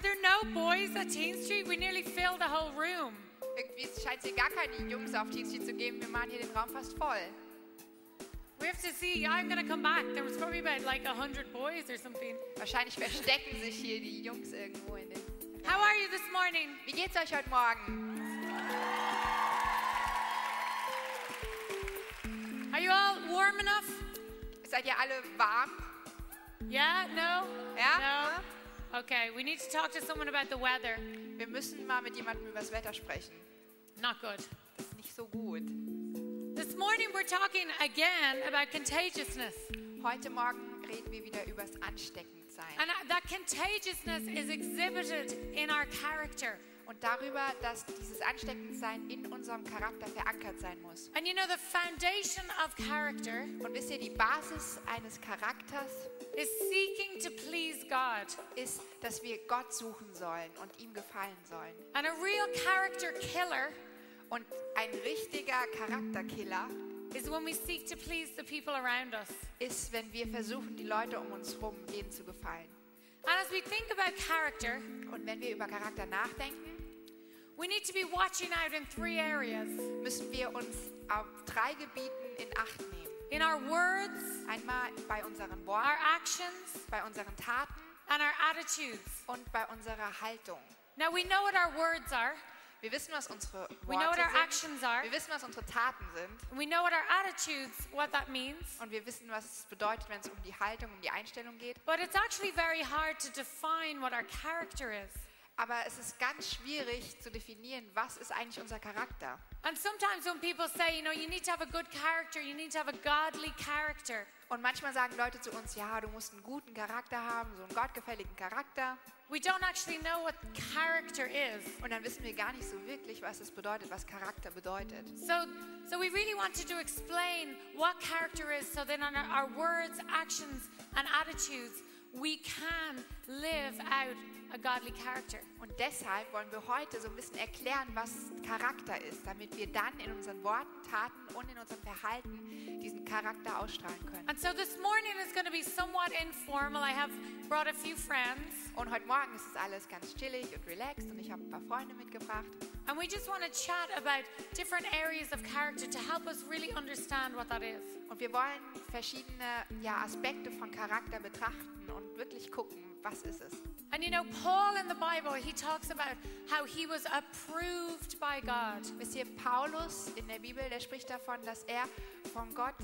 Are there no boys at TeenStreet? We nearly filled the whole room. Irgendwie scheint es hier gar keine Jungs auf TeenStreet zu geben. Wir machen hier den Raum fast voll. We have to see. I'm going to come back. There was probably about like 100 boys or something. Wahrscheinlich verstecken sich hier die Jungs irgendwo in den... How are you this morning? Wie geht's euch heute Morgen? Are you all warm enough? Seid ihr alle warm? Yeah? No? Ja? No? Okay, we need to talk to someone about the weather. Wir müssen mal mit jemandem über das Wetter sprechen. Not good. Das ist nicht so gut. This morning we're talking again about contagiousness. Heute Morgen reden wir wieder über das Ansteckendsein. And that contagiousness is exhibited in our character. Und darüber, dass dieses Ansteckendsein in unserem Charakter verankert sein muss. And you know, the foundation of character Und wisst ihr, die Basis eines Charakters is seeking to please God. ist, dass wir Gott suchen sollen und ihm gefallen sollen. And a real character killer Und ein richtiger Charakterkiller is when we seek to please the people around us. ist, wenn wir versuchen, die Leute um uns herum denen zu gefallen. And as we think about character, Und wenn wir über Charakter nachdenken, we need to be watching out in 3 areas. müssen wir uns auf 3 Gebieten in Acht nehmen. In our words, Einmal bei unseren our Worten, actions, bei unseren Taten and our attitudes. und bei unserer Haltung. Now we know what our words are. Wir wissen, was unsere We know what Worte our sind. actions are. Wir wissen, was unsere Taten sind. We know what our attitudes, what that means. Und wir wissen, was es bedeutet, wenn es um die Haltung, um die Einstellung geht. But it's actually very hard to define what our character is. Aber es ist ganz schwierig zu definieren, was ist eigentlich unser Charakter. And sometimes when people say, you know, you need to have a good character, you need to have a godly character. Und manchmal sagen Leute zu uns, ja, du musst einen guten Charakter haben, so einen gottgefälligen Charakter. We don't actually know what character is. Und dann wissen wir gar nicht so wirklich, was es bedeutet, was Charakter bedeutet. So we really wanted to explain what character is so that in our words, actions, and attitudes, we can live out a godly character. Und deshalb wollen wir heute so ein bisschen erklären, was Charakter ist, damit wir dann in unseren Worten, Taten und in unserem Verhalten diesen Charakter ausstrahlen können. And so this morning is going to be somewhat informal. I have brought a few friends. Und heute Morgen ist es alles ganz chillig und relaxed und ich habe ein paar Freunde mitgebracht. And we just want to chat about different areas of character to help us really understand what that is. Und wir wollen verschiedene Aspekte von Charakter betrachten und wirklich gucken, was ist es. And you know, Paul in the Bible, he talks about how he was approved by God. Wisst ihr, Paulus in der Bibel, der spricht davon, dass er von Gott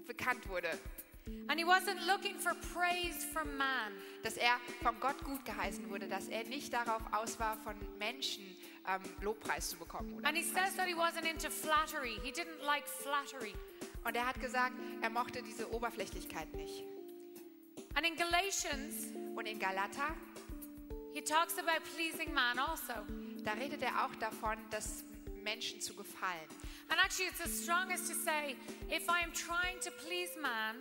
bekannt wurde. And he wasn't looking for praise from man. Dass er von Gott gut geheißen wurde, dass er nicht darauf aus war, von Menschen Lobpreis zu bekommen. Oder And he says that he wasn't into flattery. He didn't like flattery. Und er hat gesagt, er mochte diese Oberflächlichkeit nicht. And in Galatians, Und in Galater, he talks about pleasing man also. da redet er auch davon, dass Menschen zu gefallen. And actually it's as strong as to say, if I am trying to please man,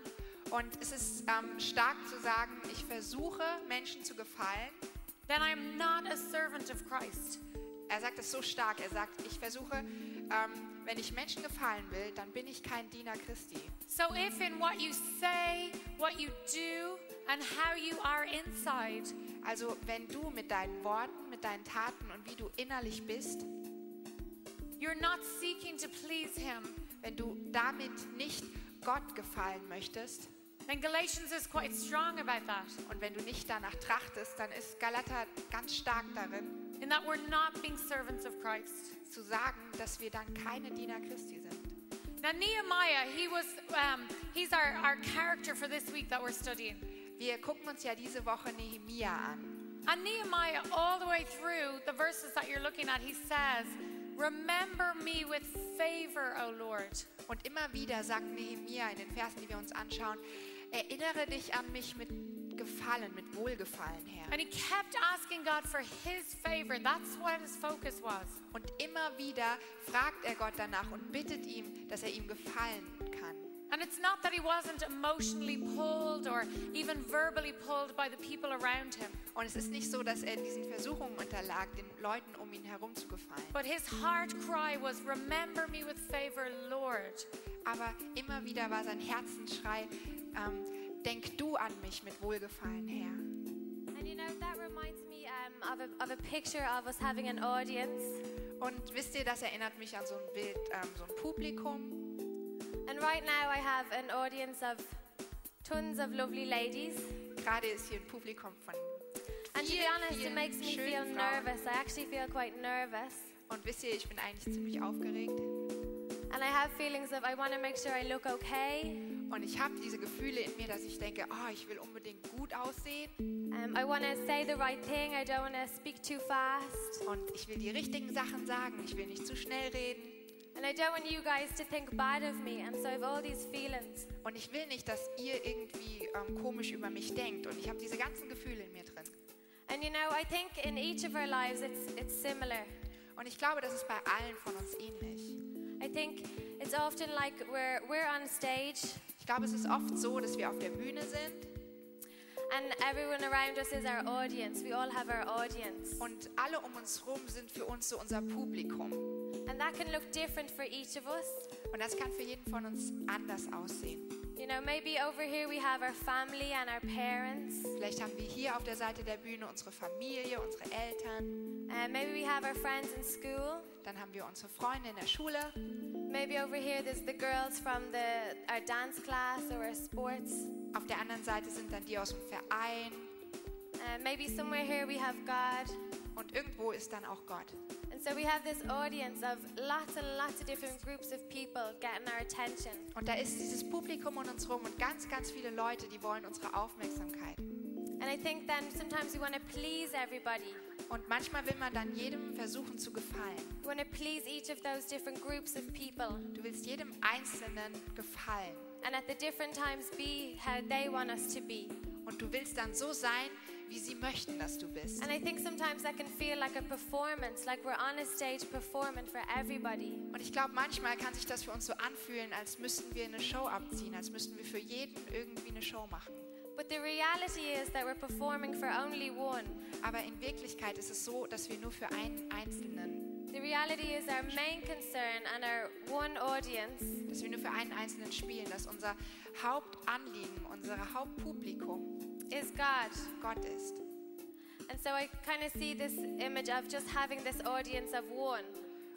Und es ist stark zu sagen, ich versuche, Menschen zu gefallen. then I am not a servant of Christ. Er sagt es so stark, er sagt, ich versuche, wenn ich Menschen gefallen will, dann bin ich kein Diener Christi. So if in what you say, what you do, and how you are inside, Also wenn du mit deinen Worten, mit deinen Taten und wie du innerlich bist, you're not seeking to please him, wenn du damit nicht Gott gefallen möchtest then Galatians is quite strong about that. und wenn du nicht danach trachtest, dann ist Galater ganz stark darin, In that we're not being servants of Christ. zu sagen, dass wir dann keine Diener Christi sind. Now Nehemiah, he's our character for this week that we're studying. Wir gucken uns ja diese Woche Nehemia an. And Nehemiah, all the way through the verses that you're looking at, he says, remember me with favor, O Lord. Und immer wieder sagt Nehemia in den Versen, die wir uns anschauen, erinnere dich an mich mit Gefallen, mit Wohlgefallen, Herr. And he kept asking God for his favor. That's what his focus was. Und immer wieder fragt er Gott danach und bittet ihm, dass er ihm gefallen kann. And it's not that he wasn't emotionally pulled or even verbally pulled by the people around him. Und es ist nicht so, dass er diesen Versuchungen unterlag, den Leuten um ihn herum zu gefallen. But his heart cry was, remember me with favor, Lord. Aber immer wieder war sein Herzensschrei, denk du an mich mit Wohlgefallen, Herr. And you know, that reminds me of a picture of us having an audience. Und wisst ihr, das erinnert mich an so ein Bild, so ein Publikum. And right now I have an audience of tons of lovely ladies. Gerade ist hier ein Publikum von And to be honest, it makes me feel schönen Frauen. nervous. I actually feel quite nervous. Und wisst ihr, ich bin eigentlich ziemlich aufgeregt. And I have feelings of I want to make sure I look okay. Und ich habe diese Gefühle in mir, dass ich denke, ich will unbedingt gut aussehen. I want to say the right thing. I don't want to speak too fast. Und ich will die richtigen Sachen sagen. Ich will nicht zu schnell reden. And I don't want you guys to think bad of me. And so I have all these feelings. Und ich will nicht, dass ihr irgendwie komisch über mich denkt. Und ich habe diese ganzen Gefühle in mir drin. And you know, I think in each of our lives it's similar. Und ich glaube, das ist bei allen von uns ähnlich. I think it's often like we're on stage Ich glaube, es ist oft so, dass wir auf der Bühne sind. and everyone around us is our audience. We all have our audience. Und alle um uns herum sind für uns so unser Publikum. And that can look different for each of us. Und das kann für jeden von uns anders aussehen. You know, maybe over here we have our family and our parents. Vielleicht haben wir hier auf der Seite der Bühne unsere Familie, unsere Eltern. Maybe we have our friends in school. Dann haben wir unsere Freunde in der Schule. Maybe over here there's the girls from our dance class or our sports. Auf der anderen Seite sind dann die aus dem Verein. Maybe somewhere here we have God. Und irgendwo ist dann auch Gott. And so we have this audience of lots and lots of different groups of people getting our attention. Und da ist dieses Publikum um uns herum und ganz, ganz viele Leute, die wollen unsere Aufmerksamkeit. And I think then sometimes we want to please everybody. Und manchmal will man dann jedem versuchen zu gefallen. We want to please each of those different groups of people. Du willst jedem Einzelnen gefallen. And at the different times be how they want us to be. Und du willst dann so sein, wie sie möchten, dass du bist. And I think sometimes that can feel like a performance, like we're on a stage performing for everybody. Und ich glaube, manchmal kann sich das für uns so anfühlen, als müssten wir eine Show abziehen, als müssten wir für jeden irgendwie eine Show machen. But the reality is that we're performing for only one. Aber in Wirklichkeit ist es so, dass wir nur für einen Einzelnen, The reality is our main concern and our one audience dass wir nur für einen Einzelnen spielen, dass unser Hauptanliegen, unser Hauptpublikum is God. Gott ist. And so I kind of see this image of just having this audience of one.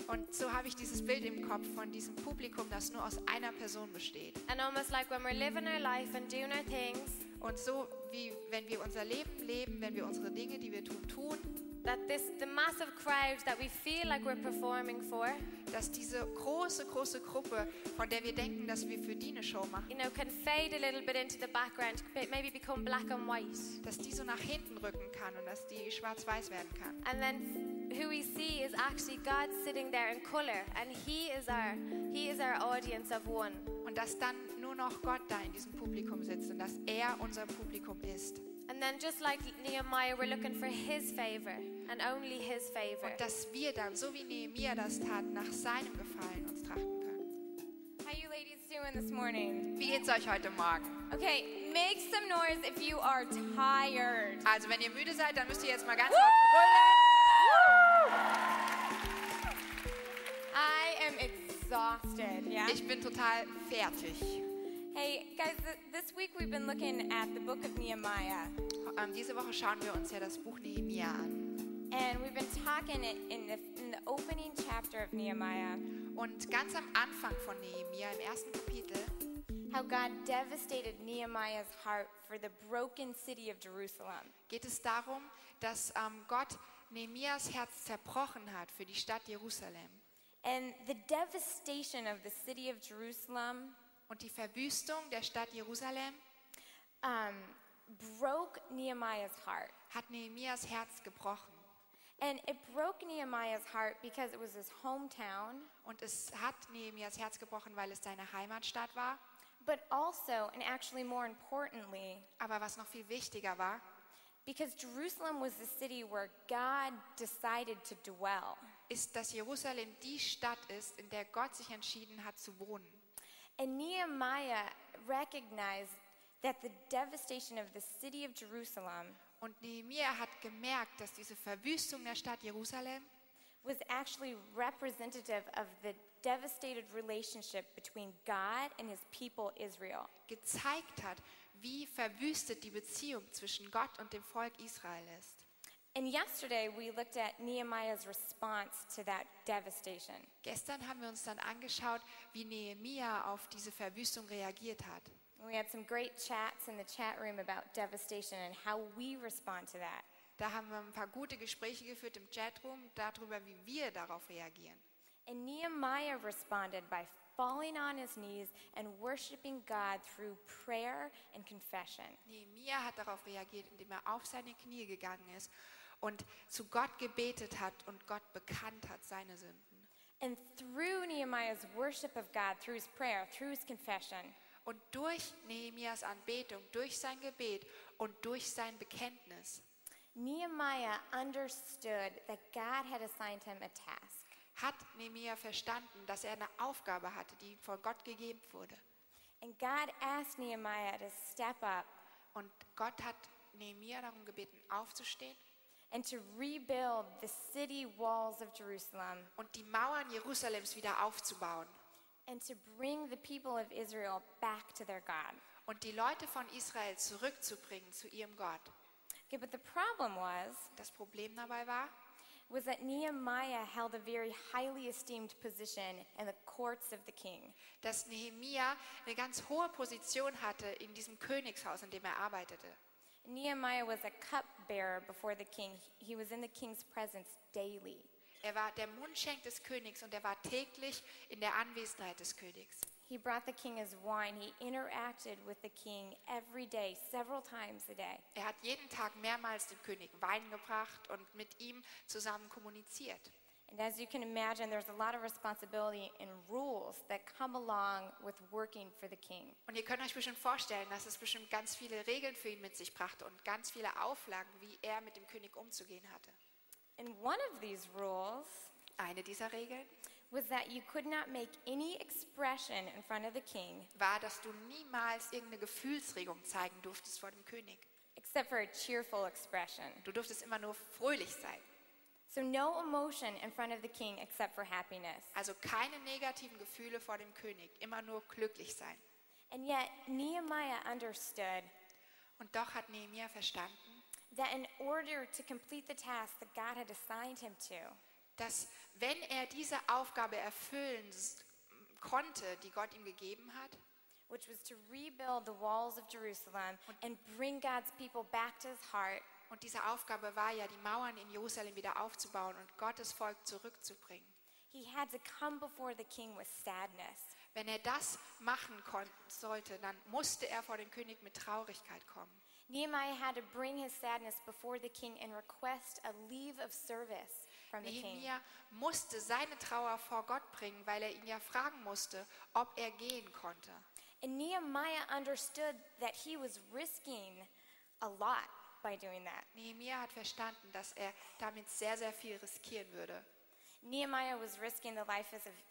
Und so habe ich dieses Bild im Kopf von diesem Publikum, das nur aus einer Person besteht. And almost like when we're living our life and doing our things, Und so wie wenn wir unser Leben leben, wenn wir unsere Dinge, die wir tun, that the massive crowd that we feel like we're performing for, dass diese große Gruppe, von der wir denken, dass wir für die eine Show machen, you know, can fade a little bit into the background, maybe become black and white. dass die so nach hinten rücken kann und dass die schwarz-weiß werden kann. And then who we see is actually God sitting there in color, and He is our audience of one. Und dass dann nur noch Gott da in diesem Publikum sitzt und dass er unser Publikum ist. And then just like Nehemiah, we're looking for His favor and only His favor. Und dass wir dann, so wie Nehemia das tat, nach seinem Gefallen uns trachten können. How you ladies doing this morning? Wie geht's euch heute Morgen? Okay, make some noise if you are tired. Also wenn ihr müde seid, dann müsst ihr jetzt mal ganz laut brüllen. I am exhausted, yeah? Ich bin total fertig. Hey, guys, this week we've been looking at the book of Nehemiah. Diese Woche schauen wir uns ja das Buch Nehemia an. And we've been talking in the opening chapter of Nehemiah Und ganz am Anfang von Nehemia, im ersten Kapitel, how God devastated Nehemiah's heart for the broken city of Jerusalem. geht es darum, dass Gott Nehemias Herz zerbrochen hat für die Stadt Jerusalem. And the devastation of the city of Jerusalem Und die Verwüstung der Stadt Jerusalem broke Nehemiah's heart. hat Nehemias Herz gebrochen. And it broke Nehemiah's heart because it was his hometown, Und es hat Nehemias Herz gebrochen, weil es seine Heimatstadt war. but also, and actually more importantly, Aber was noch viel wichtiger war, because Jerusalem was the city where God decided to dwell. ist, dass Jerusalem die Stadt ist, in der Gott sich entschieden hat zu wohnen. And Nehemiah recognized that the devastation of the city of Jerusalem Und Nehemia hat gemerkt, dass diese Verwüstung der Stadt Jerusalem was actually representative of devastated relationship between God and his people Israel. gezeigt hat, wie verwüstet die Beziehung zwischen Gott und dem Volk Israel ist. And yesterday we looked at Nehemiah's response to that devastation. Gestern haben wir uns dann angeschaut, wie Nehemia auf diese Verwüstung reagiert hat. We had some great chats in the chat room about devastation and how we respond to that. Da haben wir ein paar gute Gespräche geführt im Chatroom darüber, wie wir darauf reagieren. And Nehemiah responded by falling on his knees and worshiping God through prayer and confession. Nehemia hat darauf reagiert, indem er auf seine Knie gegangen ist und zu Gott gebetet hat und Gott bekannt hat seine Sünden. And through Nehemiah's worship of God, through his prayer, through his confession, Und durch Nehemias Anbetung, durch sein Gebet und durch sein Bekenntnis Nehemiah understood that God had assigned him a task. hat Nehemia verstanden, dass er eine Aufgabe hatte, die von Gott gegeben wurde. And God asked Nehemiah to step up Und Gott hat Nehemia darum gebeten, aufzustehen and to rebuild the city walls of Jerusalem und die Mauern Jerusalems wieder aufzubauen and to bring the people of Israel back to their God. und die Leute von Israel zurückzubringen zu ihrem Gott. Okay, but the problem Das Problem dabei was that Nehemiah held a very highly esteemed position in the courts of the king. dass Nehemia eine ganz hohe Position hatte in diesem Königshaus, in dem er arbeitete. Nehemiah was a cupbearer before the king. He was in the king's presence daily. Er war der Mundschenk des Königs und er war täglich in der Anwesenheit des Königs. He brought the king his wine. He interacted with the king every day, several times a day. Er hat jeden Tag mehrmals dem König Wein gebracht und mit ihm zusammen kommuniziert. And as you can imagine, there's a lot of responsibility and rules that come along with working for the king. Und ihr könnt euch bestimmt vorstellen, dass es bestimmt ganz viele Regeln für ihn mit sich brachte und ganz viele Auflagen, wie er mit dem König umzugehen hatte. And one of these rules Eine dieser Regeln was that you could not make any expression in front of the king war, dass du niemals irgendeine Gefühlsregung zeigen durftest vor dem König. except for a cheerful expression. Du durftest immer nur fröhlich sein. So no emotion in front of the king except for happiness. Also keine negativen Gefühle vor dem König, immer nur glücklich sein. And yet Nehemiah understood Und doch hat Nehemia verstanden, that in order to complete the task that God had assigned him to, dass wenn er diese Aufgabe erfüllen konnte, die Gott ihm gegeben hat, which was to rebuild the walls of Jerusalem and bring God's people back to his heart, und diese Aufgabe war ja, die Mauern in Jerusalem wieder aufzubauen und Gottes Volk zurückzubringen. he had to come before the king with sadness. Wenn er das machen sollte, dann musste er vor den König mit Traurigkeit kommen. Nehemiah had to bring his sadness before the king and request a leave of service from the king. Nehemia musste seine Trauer vor Gott bringen, weil er ihn ja fragen musste, ob er gehen konnte. And Nehemiah understood that he was risking a lot by doing that. Nehemia hat verstanden, dass er damit sehr, sehr viel riskieren würde. Nehemiah was risking the life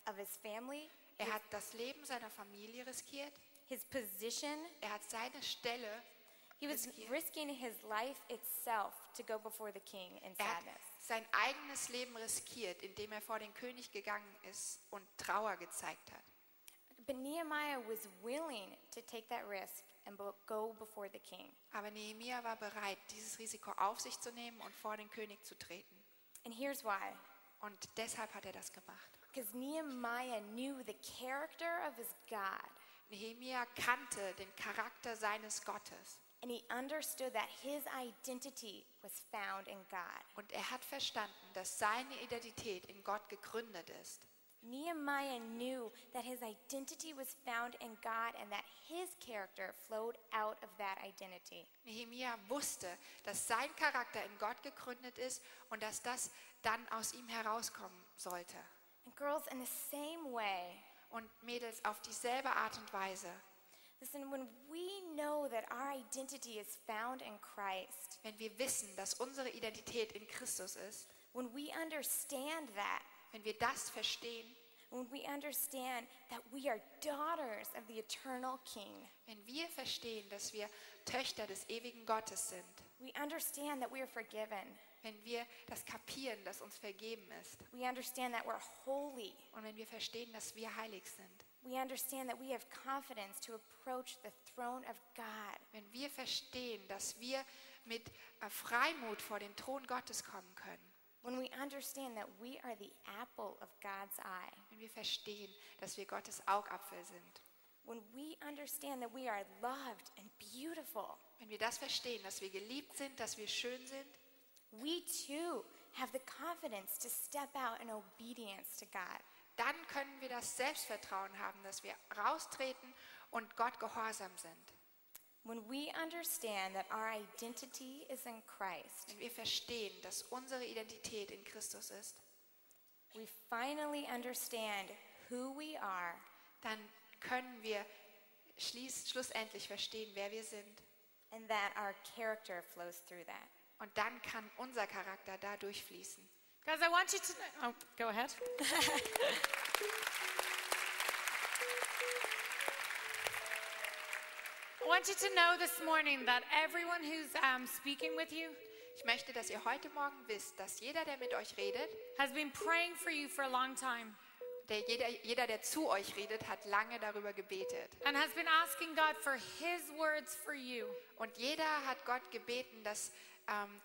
of his family, Er hat das Leben seiner Familie riskiert. his position. Er hat seine Stelle He was riskiert. risking his life itself to go before the king in Er hat sadness. sein eigenes Leben riskiert, indem er vor den König gegangen ist und Trauer gezeigt hat. But Nehemiah was willing to take that risk and go before the king. Aber Nehemia war bereit, dieses Risiko auf sich zu nehmen und vor den König zu treten. And here's why. Und deshalb hat er das gemacht. Because Nehemiah knew the character of his God. Nehemia kannte den Charakter seines Gottes. And he understood that his identity was found in God. Und er hat verstanden, dass seine Identität in Gott gegründet ist. Nehemiah knew that his identity was found in God and that his character flowed out of that identity. Nehemia wusste, dass sein Charakter in Gott gegründet ist und dass das dann aus ihm herauskommen sollte. And girls, in the same way, Und Mädels, auf dieselbe Art und Weise, listen, when we know that our identity is found in Christ, wenn wir wissen, dass unsere Identität in Christus ist, when we understand that, wenn wir das verstehen, when we understand that we are daughters of the eternal King, wenn wir verstehen, dass wir Töchter des ewigen Gottes sind, we understand that we are forgiven. wenn wir das kapieren, dass uns vergeben ist. We understand that we're holy. Und wenn wir verstehen, dass wir heilig sind. We understand that we have confidence to approach the throne of God. Wenn wir verstehen, dass wir mit Freimut vor den Thron Gottes kommen können. When we understand that we are the apple of God's eye. Wenn wir verstehen, dass wir Gottes Augapfel sind. When we understand that we are loved and beautiful. Wenn wir das verstehen, dass wir geliebt sind, dass wir schön sind. We too have the confidence to step out in obedience to God. Dann können wir das Selbstvertrauen haben, dass wir raustreten und Gott gehorsam sind. When we understand that our identity is in Christ, Wenn wir verstehen, dass unsere Identität in Christus ist, we finally understand who we are dann können wir schlussendlich verstehen, wer wir sind. and that our character flows through that. Und dann kann unser Charakter da durchfließen. Guys, I want you to... Oh, go ahead. I want you to know this morning that everyone who's speaking with you Ich möchte, dass ihr heute Morgen wisst, dass jeder, der mit euch redet, has been praying for you for a long time jeder, der zu euch redet, hat lange darüber gebetet. and has been asking God for His words for you. Und jeder hat Gott gebeten, dass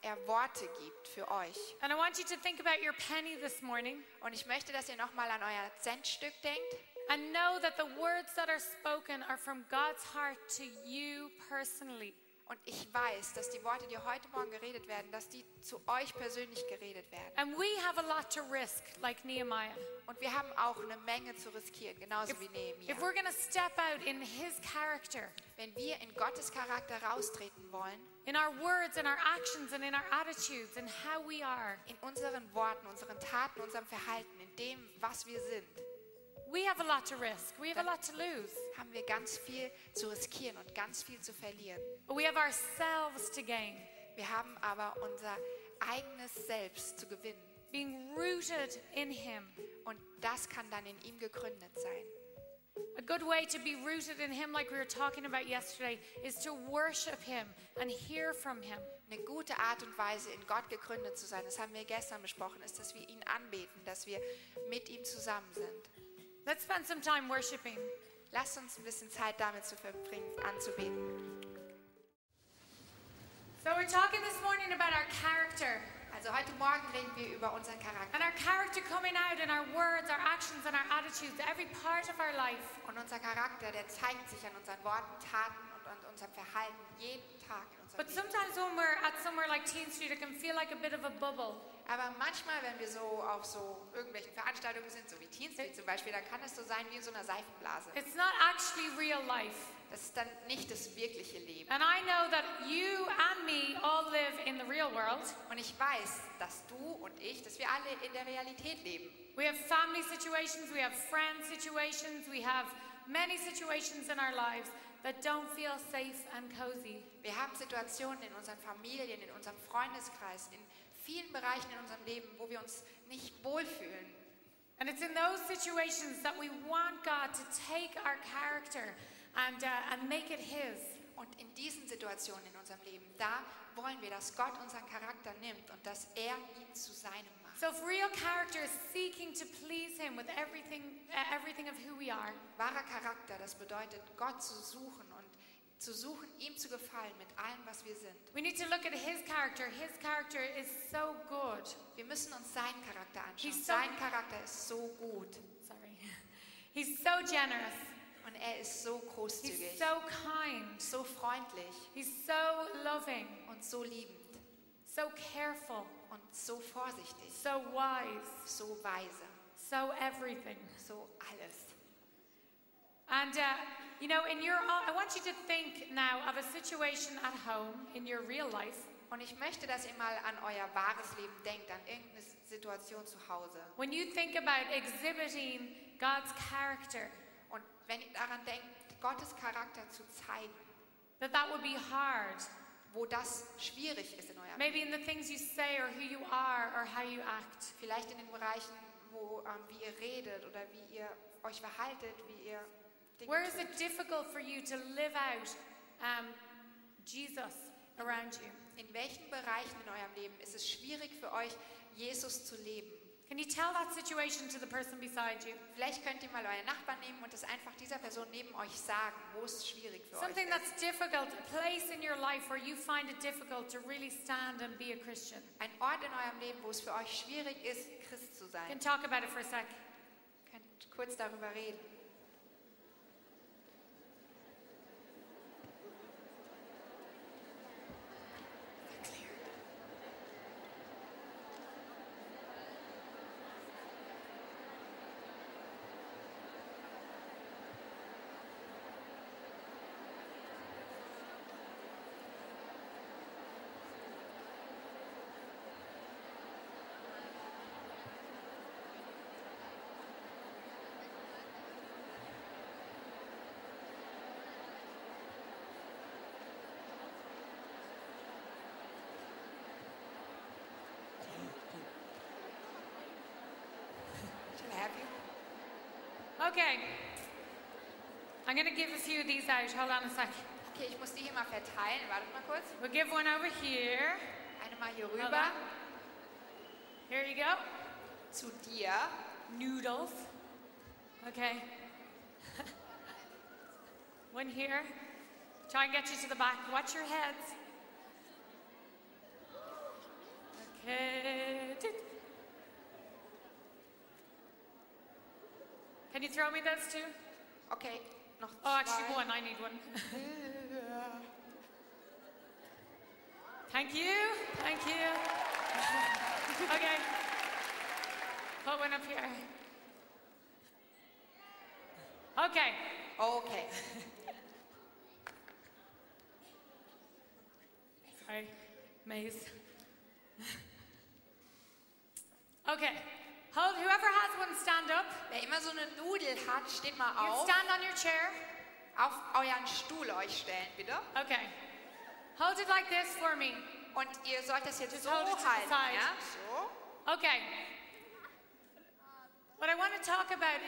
er Worte gibt für euch. And I want you to think about your penny this morning Und ich möchte, dass ihr nochmal an euer Centstück denkt and know that the words that are spoken are from God's heart to you personally. und ich weiß, dass die Worte, die heute Morgen geredet werden, dass die zu euch persönlich geredet werden. And we have a lot to risk, like Nehemiah. Und wir haben auch eine Menge zu riskieren, genauso wie If Nehemia. we're going to step out in His character, Wenn wir in Gottes Charakter raustreten wollen, in our words, in our actions, and in our attitudes, and how we are, in unseren Worten, unseren Taten, unserem Verhalten, in dem, was wir sind, we have a lot to risk. We have a lot to lose. haben wir ganz viel zu riskieren und ganz viel zu verlieren. But we have ourselves to gain, Wir haben aber unser eigenes Selbst zu gewinnen. being rooted in Him. Und das kann dann in ihm gegründet sein. A good way to be rooted in Him, like we were talking about yesterday, is to worship Him and hear from Him. Eine gute Art und Weise, in Gott gegründet zu sein, das haben wir gestern besprochen, ist, dass wir ihn anbeten, dass wir mit ihm zusammen sind. Let's spend some time worshiping. Lasst uns ein bisschen Zeit damit zu verbringen, anzubeten. So we're talking this morning about our character. Also heute Morgen reden wir über unseren Charakter. And our character coming out in our words, our actions, and our attitudes, every part of our life. Und unser Charakter, der zeigt sich an unseren Worten, Taten und an unserem Verhalten jeden Tag in unserem But Leben. sometimes when we're at somewhere like TeenStreet, it can feel like a bit of a bubble. Aber manchmal, wenn wir so auf so irgendwelchen Veranstaltungen sind, so wie TeenStreet zum Beispiel, dann kann es so sein wie in so einer Seifenblase. It's not actually real life. Das ist dann nicht das wirkliche Leben. And I know that you and me all live in the real world. Und ich weiß, dass du und ich, dass wir alle in der Realität leben. We have family situations, we have friend situations, we have many situations in our lives that don't feel safe and cozy. Wir haben Situationen in unseren Familien, in unserem Freundeskreis, in vielen Bereichen in unserem Leben, wo wir uns nicht wohlfühlen. And it's in those situations that we want God to take our character and make it His. Und in diesen Situationen in unserem Leben, da wollen wir, dass Gott unseren Charakter nimmt und dass er ihn zu seinem macht. So if real character is seeking to please Him with everything of who we are, Wahrer Charakter, das bedeutet, Gott zu suchen und zu suchen, ihm zu gefallen mit allem, was wir sind. we need to look at His character. His character is so good. Wir müssen uns seinen Charakter anschauen. He's so- Sein Charakter ist so gut Sorry. He's so generous. und er ist so He's großzügig, so kind. so freundlich He's so loving, und so liebend so careful, und so vorsichtig, so wise, so weise, so everything. so alles. And I want you to think now of a situation at home in your real life Und ich möchte, dass ihr mal an euer wahres Leben denkt, an irgendeine Situation zu Hause. when you think about exhibiting God's character. Und wenn ihr daran denkt, Gottes Charakter zu zeigen, That would be hard. wo das schwierig ist in eurem Maybe Leben. in the things you say or who you are or how you act. Vielleicht in den Bereichen, wo, wie ihr redet oder wie ihr euch verhaltet, wie ihr Dinge Where is tut. it difficult for you to live out Jesus? around you? In welchen Bereichen in eurem Leben ist es schwierig für euch, Jesus zu leben? Can you tell that situation to the person beside you? Vielleicht könnt ihr mal euren Nachbarn nehmen und es einfach dieser Person neben euch sagen, wo es schwierig für Something euch that's difficult, a place in your life where you find it difficult to really stand and be a Christian. ist. Ein Ort in eurem Leben, wo es für euch schwierig ist, Christ zu You sein. can talk about it for a sec. Könnt kurz darüber reden. Shall I have you? Okay. I'm going to give a few of these out. Hold on a sec. Okay, ich muss die hier mal verteilen. Wartet mal kurz. We'll give one over here. Eine mal hier Hold rüber on. Here you go. zu dir. Noodles. Okay. One here. Try and get you to the back. Watch your heads. Okay. Can you throw me those two? Okay, noch Oh, actually zwei. one. I need one. Thank you. Thank you. Okay. Put one up here. Okay. Okay. Sorry. Maze. Okay. Hold. Whoever has one, stand up. Wer immer so eine Nudel hat, steht mal You auf. stand on your chair. Auf euren Stuhl euch stellen, bitte. Okay. Hold it like this for me. Und ihr sollt das jetzt Just so hold it to the halten, side. ja? So. Okay. What I want to talk about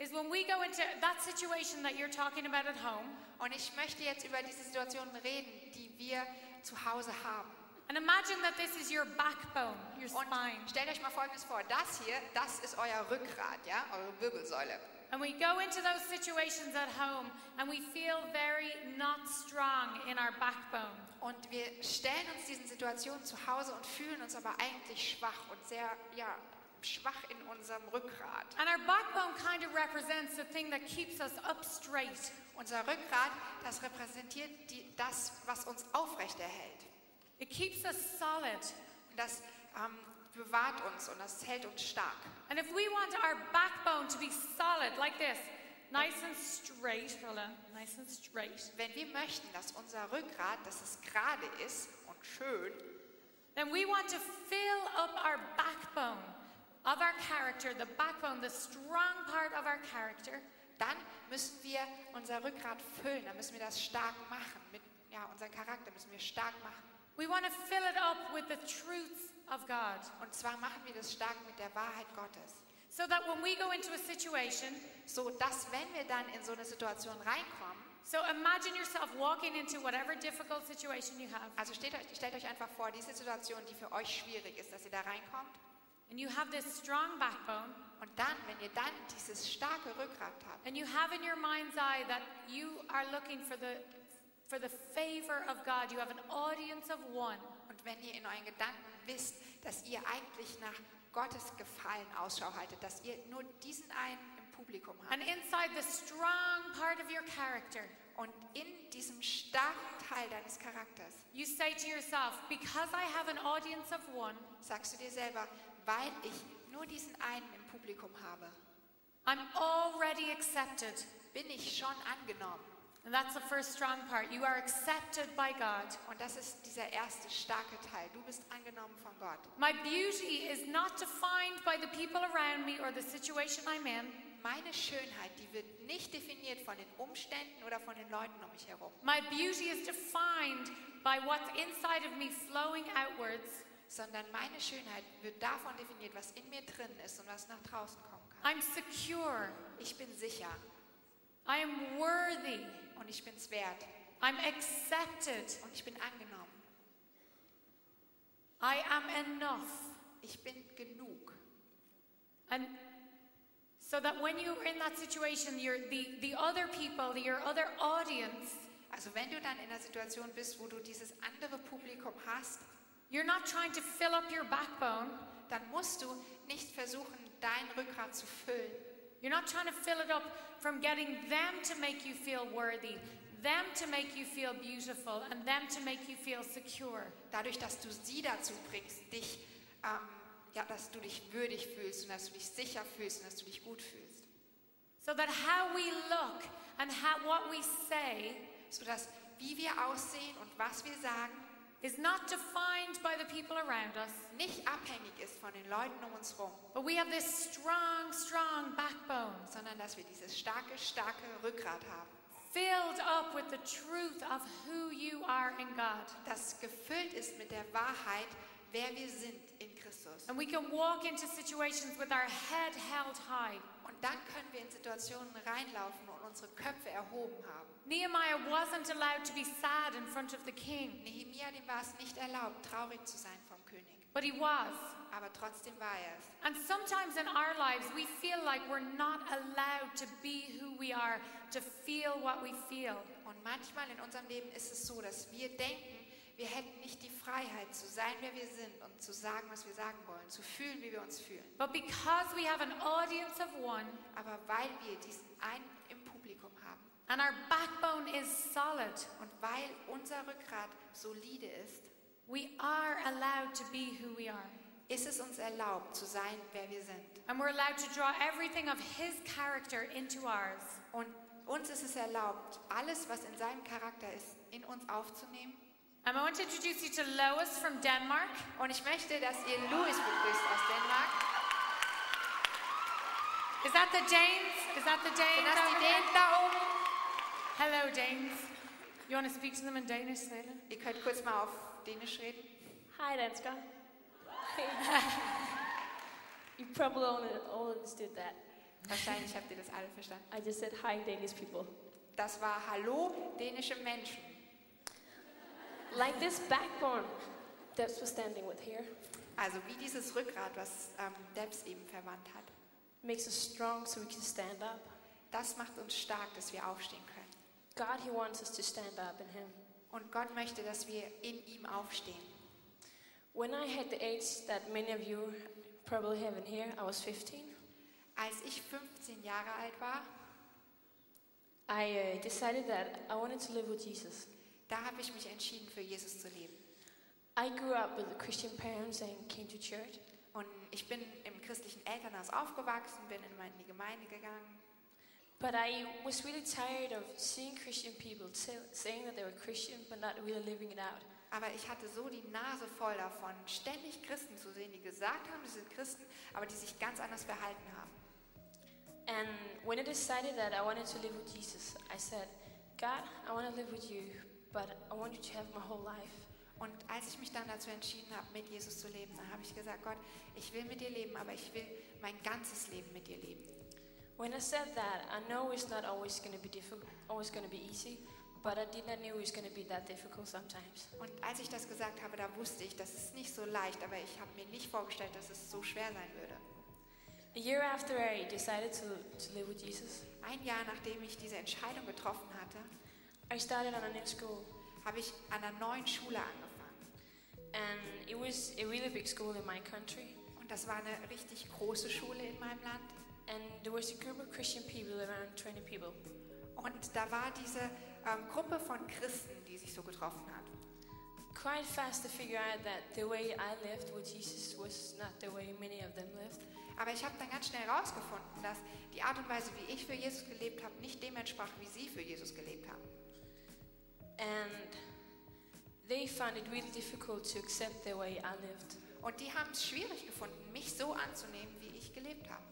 is when we go into that situation that you're talking about at home, Und ich möchte jetzt über diese Situationen reden, die wir zu Hause haben. and imagine that this is your backbone, your Und spine. stellt euch mal Folgendes vor. Das hier, das ist euer Rückgrat, ja? Eure Wirbelsäule. And we go into those situations at home and we feel very not strong in our backbone. Und wir stellen uns diesen Situationen zu Hause und fühlen uns aber eigentlich schwach und sehr, ja, schwach in unserem Rückgrat. And our backbone kind of represents the thing that keeps us up straight. Unser Rückgrat, das repräsentiert das, was uns aufrechterhält. It keeps us solid. Und das bewahrt uns und das hält uns stark. And if we want our backbone to be solid like this, nice and straight, hold on, nice and straight, Wenn wir möchten, dass unser Rückgrat, dass es gerade ist und schön, then we want to fill up our backbone of our character, the backbone, the strong part of our character, dann müssen wir unser Rückgrat füllen, dann müssen wir das stark machen. Unseren Charakter müssen wir stark machen. we want to fill it up with the truths of God. Und zwar machen wir das stark mit der Wahrheit Gottes. So that when we go into a situation, So dass, wenn wir dann in so eine Situation reinkommen, so imagine yourself walking into whatever difficult situation you have, also stellt euch einfach vor, diese Situation, die für euch schwierig ist, dass ihr da reinkommt. and you have this strong backbone, Und dann, wenn ihr dann dieses starke Rückgrat habt and you have in your mind's eye that you are looking for the favor of God, you have an audience of one. und wenn ihr in euren Gedanken wisst, dass ihr eigentlich nach Gottes Gefallen Ausschau haltet, dass ihr nur diesen einen im Publikum habt. And inside the strong part of your character, Und in diesem starken Teil deines Charakters you say to yourself, because I have an audience of one, sagst du dir selber, weil ich nur diesen einen im Publikum habe, I'm already accepted. bin ich schon angenommen. And that's the first strong part. You are accepted by God. Und das ist dieser erste starke Teil. Du bist angenommen von Gott. My beauty is not defined by the people around me or the situation I'm in. Meine Schönheit, die wird nicht definiert von den Umständen oder von den Leuten um mich herum, My beauty is defined by what's inside of me flowing outwards. sondern meine Schönheit wird davon definiert, was in mir drin ist und was nach draußen kommen kann. I'm secure. Ich bin sicher I am worthy. und ich bin's wert. I'm accepted. Und ich bin angenommen. I am enough. Ich bin genug. And so that when you're in that situation, the other people, your other audience, Also wenn du dann in einer Situation bist, wo du dieses andere Publikum hast, you're not trying to fill up your backbone. dann musst du nicht versuchen, dein Rückgrat zu füllen. You're not trying to fill it up from getting them to make you feel worthy, them to make you feel beautiful, and them to make you feel secure. Dadurch, dass du sie dazu bringst, dass du dich würdig fühlst und dass du dich sicher fühlst und dass du dich gut fühlst. So that how we look and what we say Sodass wie wir aussehen und was wir sagen, is not defined by the people around us, nicht abhängig ist von den Leuten um uns herum, but we have this strong, strong backbone sondern dass wir dieses starke Rückgrat haben, filled up with the truth of who you are in God. das gefüllt ist mit der Wahrheit, wer wir sind in Christus. And we can walk into situations with our head held high. Und dann können wir in Situationen reinlaufen und unsere Köpfe erhoben haben. Nehemiah wasn't allowed to be sad in front of the king, Nehemia, dem war es nicht erlaubt, traurig zu sein vom König. but he was. Aber trotzdem war er es. And sometimes in our lives, we feel like we're not allowed to be who we are, to feel what we feel. Und manchmal in unserem Leben ist es so, dass wir denken, wir hätten nicht die Freiheit zu sein, wer wir sind und zu sagen, was wir sagen wollen, zu fühlen, wie wir uns fühlen. But because we have an audience of one, Aber weil wir diesen einen im Publikum haben and our backbone is solid, und weil unser Rückgrat solide ist, we are allowed to be who we are. ist es uns erlaubt zu sein, wer wir sind. And we're allowed to draw everything of his character into ours. Und uns ist es erlaubt, alles, was in seinem Charakter ist, in uns aufzunehmen. I want to introduce you to Lois from Denmark. Und ich möchte, dass ihr Louis begrüßt aus Dänemark. Is that the Danes? Is that the Sind Danes das over die there? Dänen da oben? Hello, Danes. You want to speak to them in Danish, Taylor? Ihr könnt kurz mal auf Dänisch reden. Hej dansker. You probably all understood that. Wahrscheinlich habt ihr das alle verstanden. I just said hi Danish people. Das war Hallo, dänische Menschen. Like this backbone Debs was standing with here Also wie dieses Rückgrat, was Debs eben verwandt hat. makes us strong so we can stand up. Das macht uns stark, dass wir aufstehen können. God, He wants us to stand up in Him. Und Gott möchte, dass wir in ihm aufstehen. When I had the age that many of you probably have in here, I was 15. Als ich 15 Jahre alt war, I decided that I wanted to live with Jesus. da habe ich mich entschieden, für Jesus zu leben. I grew up with Christian parents and came to church. Und ich bin im christlichen Elternhaus aufgewachsen, bin in die Gemeinde gegangen. But I was really tired of seeing Christian people saying that they were Christian but not really living it out. Aber ich hatte so die Nase voll davon, ständig Christen zu sehen, die gesagt haben, sie sind Christen, aber die sich ganz anders verhalten haben. And when I decided that I wanted to live with Jesus, I said, God, I want to live with you, but I want you to have my whole life. Und als ich mich dann dazu entschieden habe, mit Jesus zu leben, dann habe ich gesagt, Gott, ich will mit dir leben, aber ich will mein ganzes Leben mit dir leben. When I said that, I know it's not always going to be difficult, always going to be easy, but I did not know it was going to be that difficult sometimes. Und als ich das gesagt habe, da wusste ich, das ist nicht so leicht, aber ich habe mir nicht vorgestellt, dass es so schwer sein würde. A year after I decided to live with Jesus, Ein Jahr nachdem ich diese Entscheidung getroffen hatte, I started on a new school. habe ich an einer neuen Schule angefangen. And it was a really big school in my country. Und das war eine richtig große Schule in meinem Land. And there was a group of Christian people, around 20 people. Und da war diese Gruppe von Christen, die sich so getroffen hat. Quite fast to figure out that the way I lived with Jesus was not the way many of them lived. Aber ich habe dann ganz schnell herausgefunden, dass die Art und Weise, wie ich für Jesus gelebt habe, nicht dem entsprach, wie sie für Jesus gelebt haben. And they found it really difficult to accept the way I lived. Und die haben es schwierig gefunden, mich so anzunehmen, wie ich gelebt habe.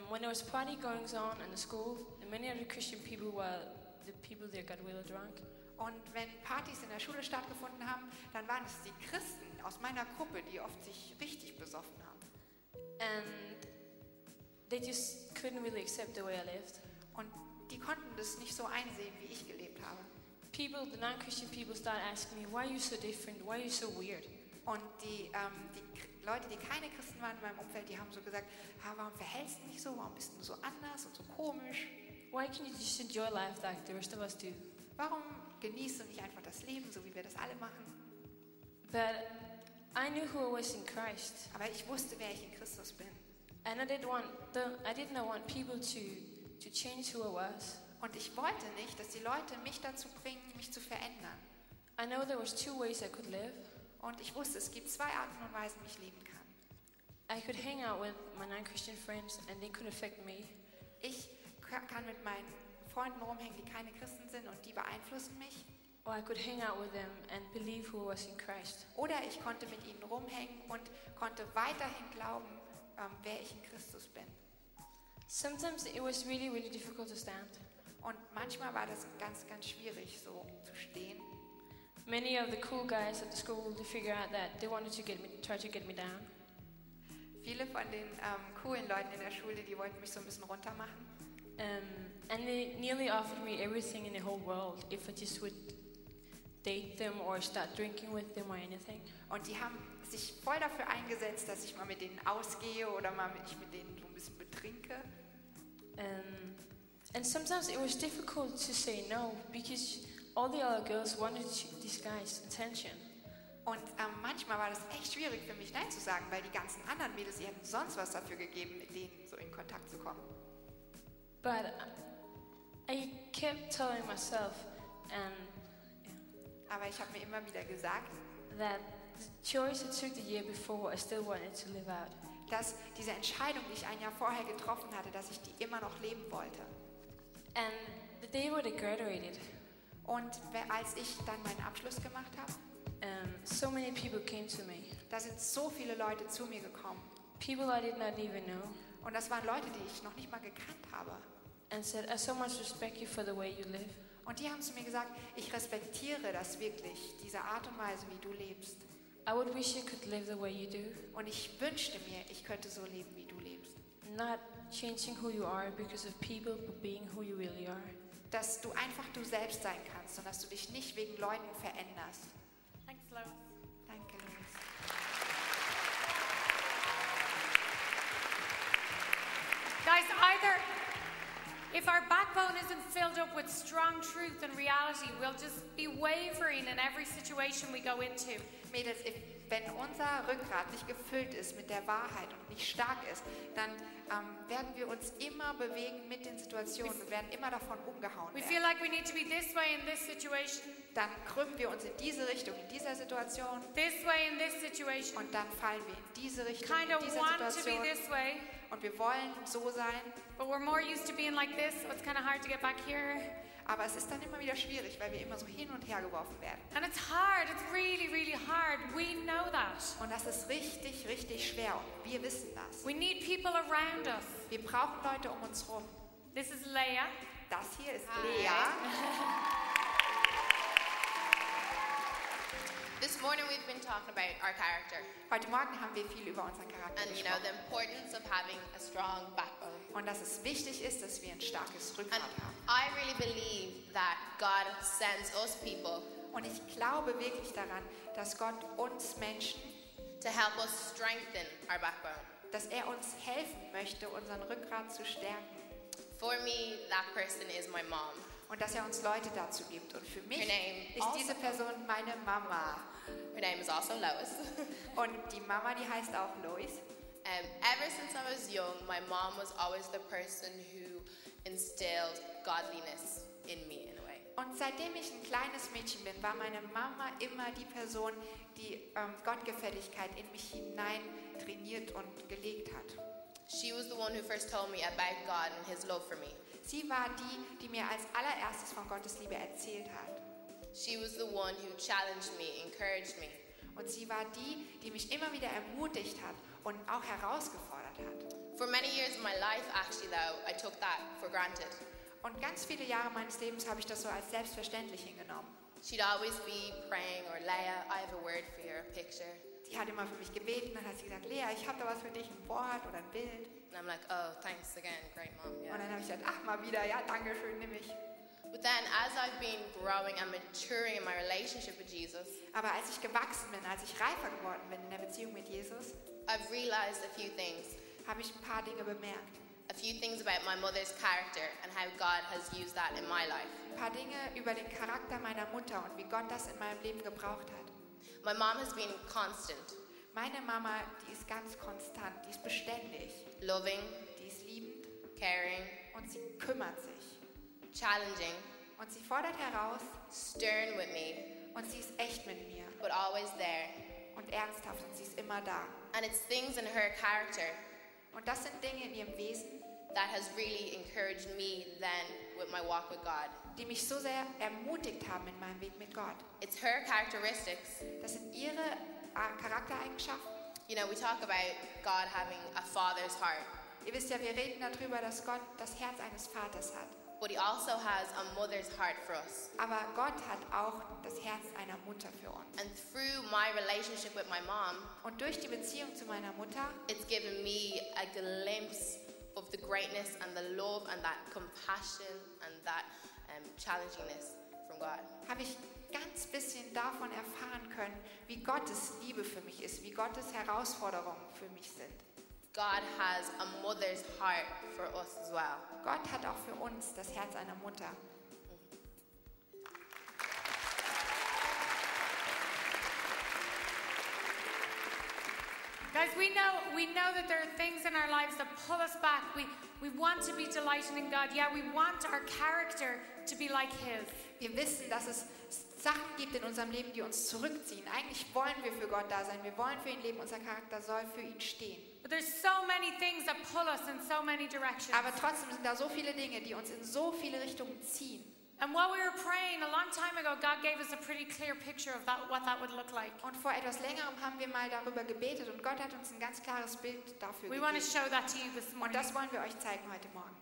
When there was party going on in the school, many of the Christian people were the people that got really drunk. Und wenn Partys in der Schule stattgefunden haben, dann waren es die Christen aus meiner Gruppe, die oft sich richtig besoffen haben. And they just couldn't really accept the way I lived. Und die konnten das nicht so einsehen, wie ich gelebt habe. people, the non-Christian people, start asking me, why are you so different? Why are you so weird? Und die Leute, die keine Christen waren in meinem Umfeld, die haben so gesagt, warum verhältst du dich so? Warum bist du so anders und so komisch? Why can't you just enjoy life like the rest of us do? Warum genießt du nicht einfach das Leben, so wie wir das alle machen? But I knew who I was in Christ, Aber ich wusste, wer ich in Christus bin. and I didn't want people to change who I was. Und ich wollte nicht, dass die Leute mich dazu bringen, mich zu verändern. I know there was 2 ways I could live. Und ich wusste, es gibt 2 Arten und Weisen, wie ich leben kann. I could hang out with my non-Christian friends, and they could affect me. Ich kann mit meinen Freunden rumhängen, die keine Christen sind und die beeinflussen mich. Or I could hang out with them and believe who I was in Christ. Oder ich konnte mit ihnen rumhängen und konnte weiterhin glauben, wer ich in Christus bin. Sometimes it was really, really difficult to stand. Und manchmal war das ganz, ganz schwierig, so zu stehen. Many of the cool guys at the school, they figure out that they wanted to try to get me down. Viele von den coolen Leuten in der Schule, die wollten mich so ein bisschen runter machen. And they nearly offered me everything in the whole world if I just would date them or start drinking with them or anything. Und die haben sich voll dafür eingesetzt, dass ich mal mit denen ausgehe oder mal mich mit denen so ein bisschen betrinke. And sometimes it was difficult to say no because all the other girls wanted this guy's attention. Und manchmal war das echt schwierig für mich, Nein zu sagen, weil die ganzen anderen Mädels, die hätten sonst was dafür gegeben, mit denen so in Kontakt zu kommen. But I kept telling myself Aber ich habe mir immer wieder gesagt, that the choice I took the year before, I still wanted to live out. dass diese Entscheidung, die ich ein Jahr vorher getroffen hatte, dass ich die immer noch leben wollte. And the day when I graduated, Und als ich dann meinen Abschluss gemacht habe, so many people came to me. da sind so viele Leute zu mir gekommen. People I did not even know. Und das waren Leute, die ich noch nicht mal gekannt habe. And said, I so much respect you for the way you live. Und die haben zu mir gesagt, ich respektiere das wirklich, diese Art und Weise, wie du lebst. I would wish I could live the way you do. Und ich wünschte mir, ich könnte so leben, wie du lebst. Not changing who you are because of people, but being who you really are. Dass du einfach du selbst sein kannst und dass du dich nicht wegen Leuten veränderst. Thanks, Lois. Danke, Louis. Guys, either if our backbone isn't filled up with strong truth and reality, we'll just be wavering in every situation we go into. Mädels, wenn unser Rückgrat nicht gefüllt ist mit der Wahrheit und nicht stark ist, dann werden wir uns immer bewegen mit den Situationen und werden immer davon umgehauen We feel werden. like we need to be this way in this situation, Dann krümmen wir uns in diese Richtung, in dieser Situation this way in this situation. und dann fallen wir in diese Richtung, Kind in of dieser want to be Situation this way, und wir wollen so sein, but we're more used to being like this, so it's kind of hard to get back here. aber es ist dann immer wieder schwierig, weil wir immer so hin und her geworfen werden. And it's hard. It's really, really hard. We know that. Und das ist richtig, richtig schwer und wir wissen das. We need people around us. Wir brauchen Leute um uns herum. This is Leia. Das hier ist Lea. This morning we've been talking about our character Heute Morgen haben wir viel über unseren Charakter and the gesprochen. importance of having a strong backbone. Und dass es wichtig ist, dass wir ein starkes And Rückgrat haben. I really believe that God sends us people Und ich glaube wirklich daran, dass Gott uns Menschen, to help us strengthen our backbone. dass er uns helfen möchte, unseren Rückgrat zu stärken. For me, that person is my mom. Und dass er uns Leute dazu gibt. Und für mich Her name ist also- diese Person meine Mama. Her name is also Lois. Und die Mama, die heißt auch Lois. Ever since I was young, my mom was always the person who instilled godliness in me in a way. Und seitdem ich ein kleines Mädchen bin, war meine Mama immer die Person, die Gottgefälligkeit in mich hinein trainiert und gelegt hat. She was the one who first told me about God and his love for me. Sie war die, die mir als allererstes von Gottes Liebe erzählt hat. She was the one who challenged me, encouraged me. Und sie war die, die mich immer wieder ermutigt hat und auch herausgefordert hat. For many years of my life, actually, though, I took that for granted. Und ganz viele Jahre meines Lebens habe ich das so als selbstverständlich hingenommen. She'd always be praying, or Leia, I have a word for you, or a picture. Sie hat immer für mich gebeten, dann hat sie gesagt, Lea, ich habe da was für dich, ein Wort oder ein Bild. And I'm like, oh, thanks again, great mom, Und yeah. dann habe ich gesagt, ach mal wieder, ja, danke schön, nimm ich. But then as I've been growing and maturing in my relationship with Jesus, Aber als ich gewachsen bin, als ich reifer geworden bin in der Beziehung mit Jesus, I've realized a few things. habe ich ein paar Dinge bemerkt. A few things about my mother's character and how God has used that in my life. Ein paar Dinge über den Charakter meiner Mutter und wie Gott das in meinem Leben gebraucht hat. My mom has been constant, Meine Mama, die ist ganz konstant, die ist beständig, loving, die ist liebend caring, und sie kümmert sich. challenging, Und sie fordert heraus stern with me, und sie ist echt mit mir but always there. und ernsthaft und sie ist immer da. And it's things in her character Und das sind Dinge in ihrem Wesen, that has really encouraged me then with my walk with God. die mich so sehr ermutigt haben in meinem Weg mit Gott. It's her characteristics. Das sind ihre Charaktereigenschaften. You know, we talk about God having a father's heart, Ihr wisst ja, wir reden darüber, dass Gott das Herz eines Vaters hat. but he also has a mother's heart for us. Aber Gott hat auch das Herz einer Mutter für uns. And through my relationship with my mom, Und durch die Beziehung zu meiner Mutter it's given me a glimpse of the greatness and the love and that compassion and that challengingness from God. habe ich ganz bisschen davon erfahren können, wie Gottes Liebe für mich ist, wie Gottes Herausforderungen für mich sind. God has a mother's heart for us as well. Gott hat auch für uns das Herz einer Mutter. Guys, we know that there are things in our lives that pull us back. We want to be delighted in God. Yeah, we want our character to be like His. Wir wissen, dass es Sachen gibt in unserem Leben, die uns zurückziehen. Eigentlich wollen wir für Gott da sein. Wir wollen für ihn leben. Unser Charakter soll für ihn stehen. But there's so many things that pull us in so many directions. Aber trotzdem sind da so viele Dinge, die uns in so viele Richtungen ziehen. And while we were praying a long time ago, God gave us a pretty clear picture of what that would look like. Und vor etwas längerem haben wir mal darüber gebetet und Gott hat uns ein ganz klares Bild dafür We want to gegeben. show that to you this Und morning. das wollen wir euch zeigen heute Morgen.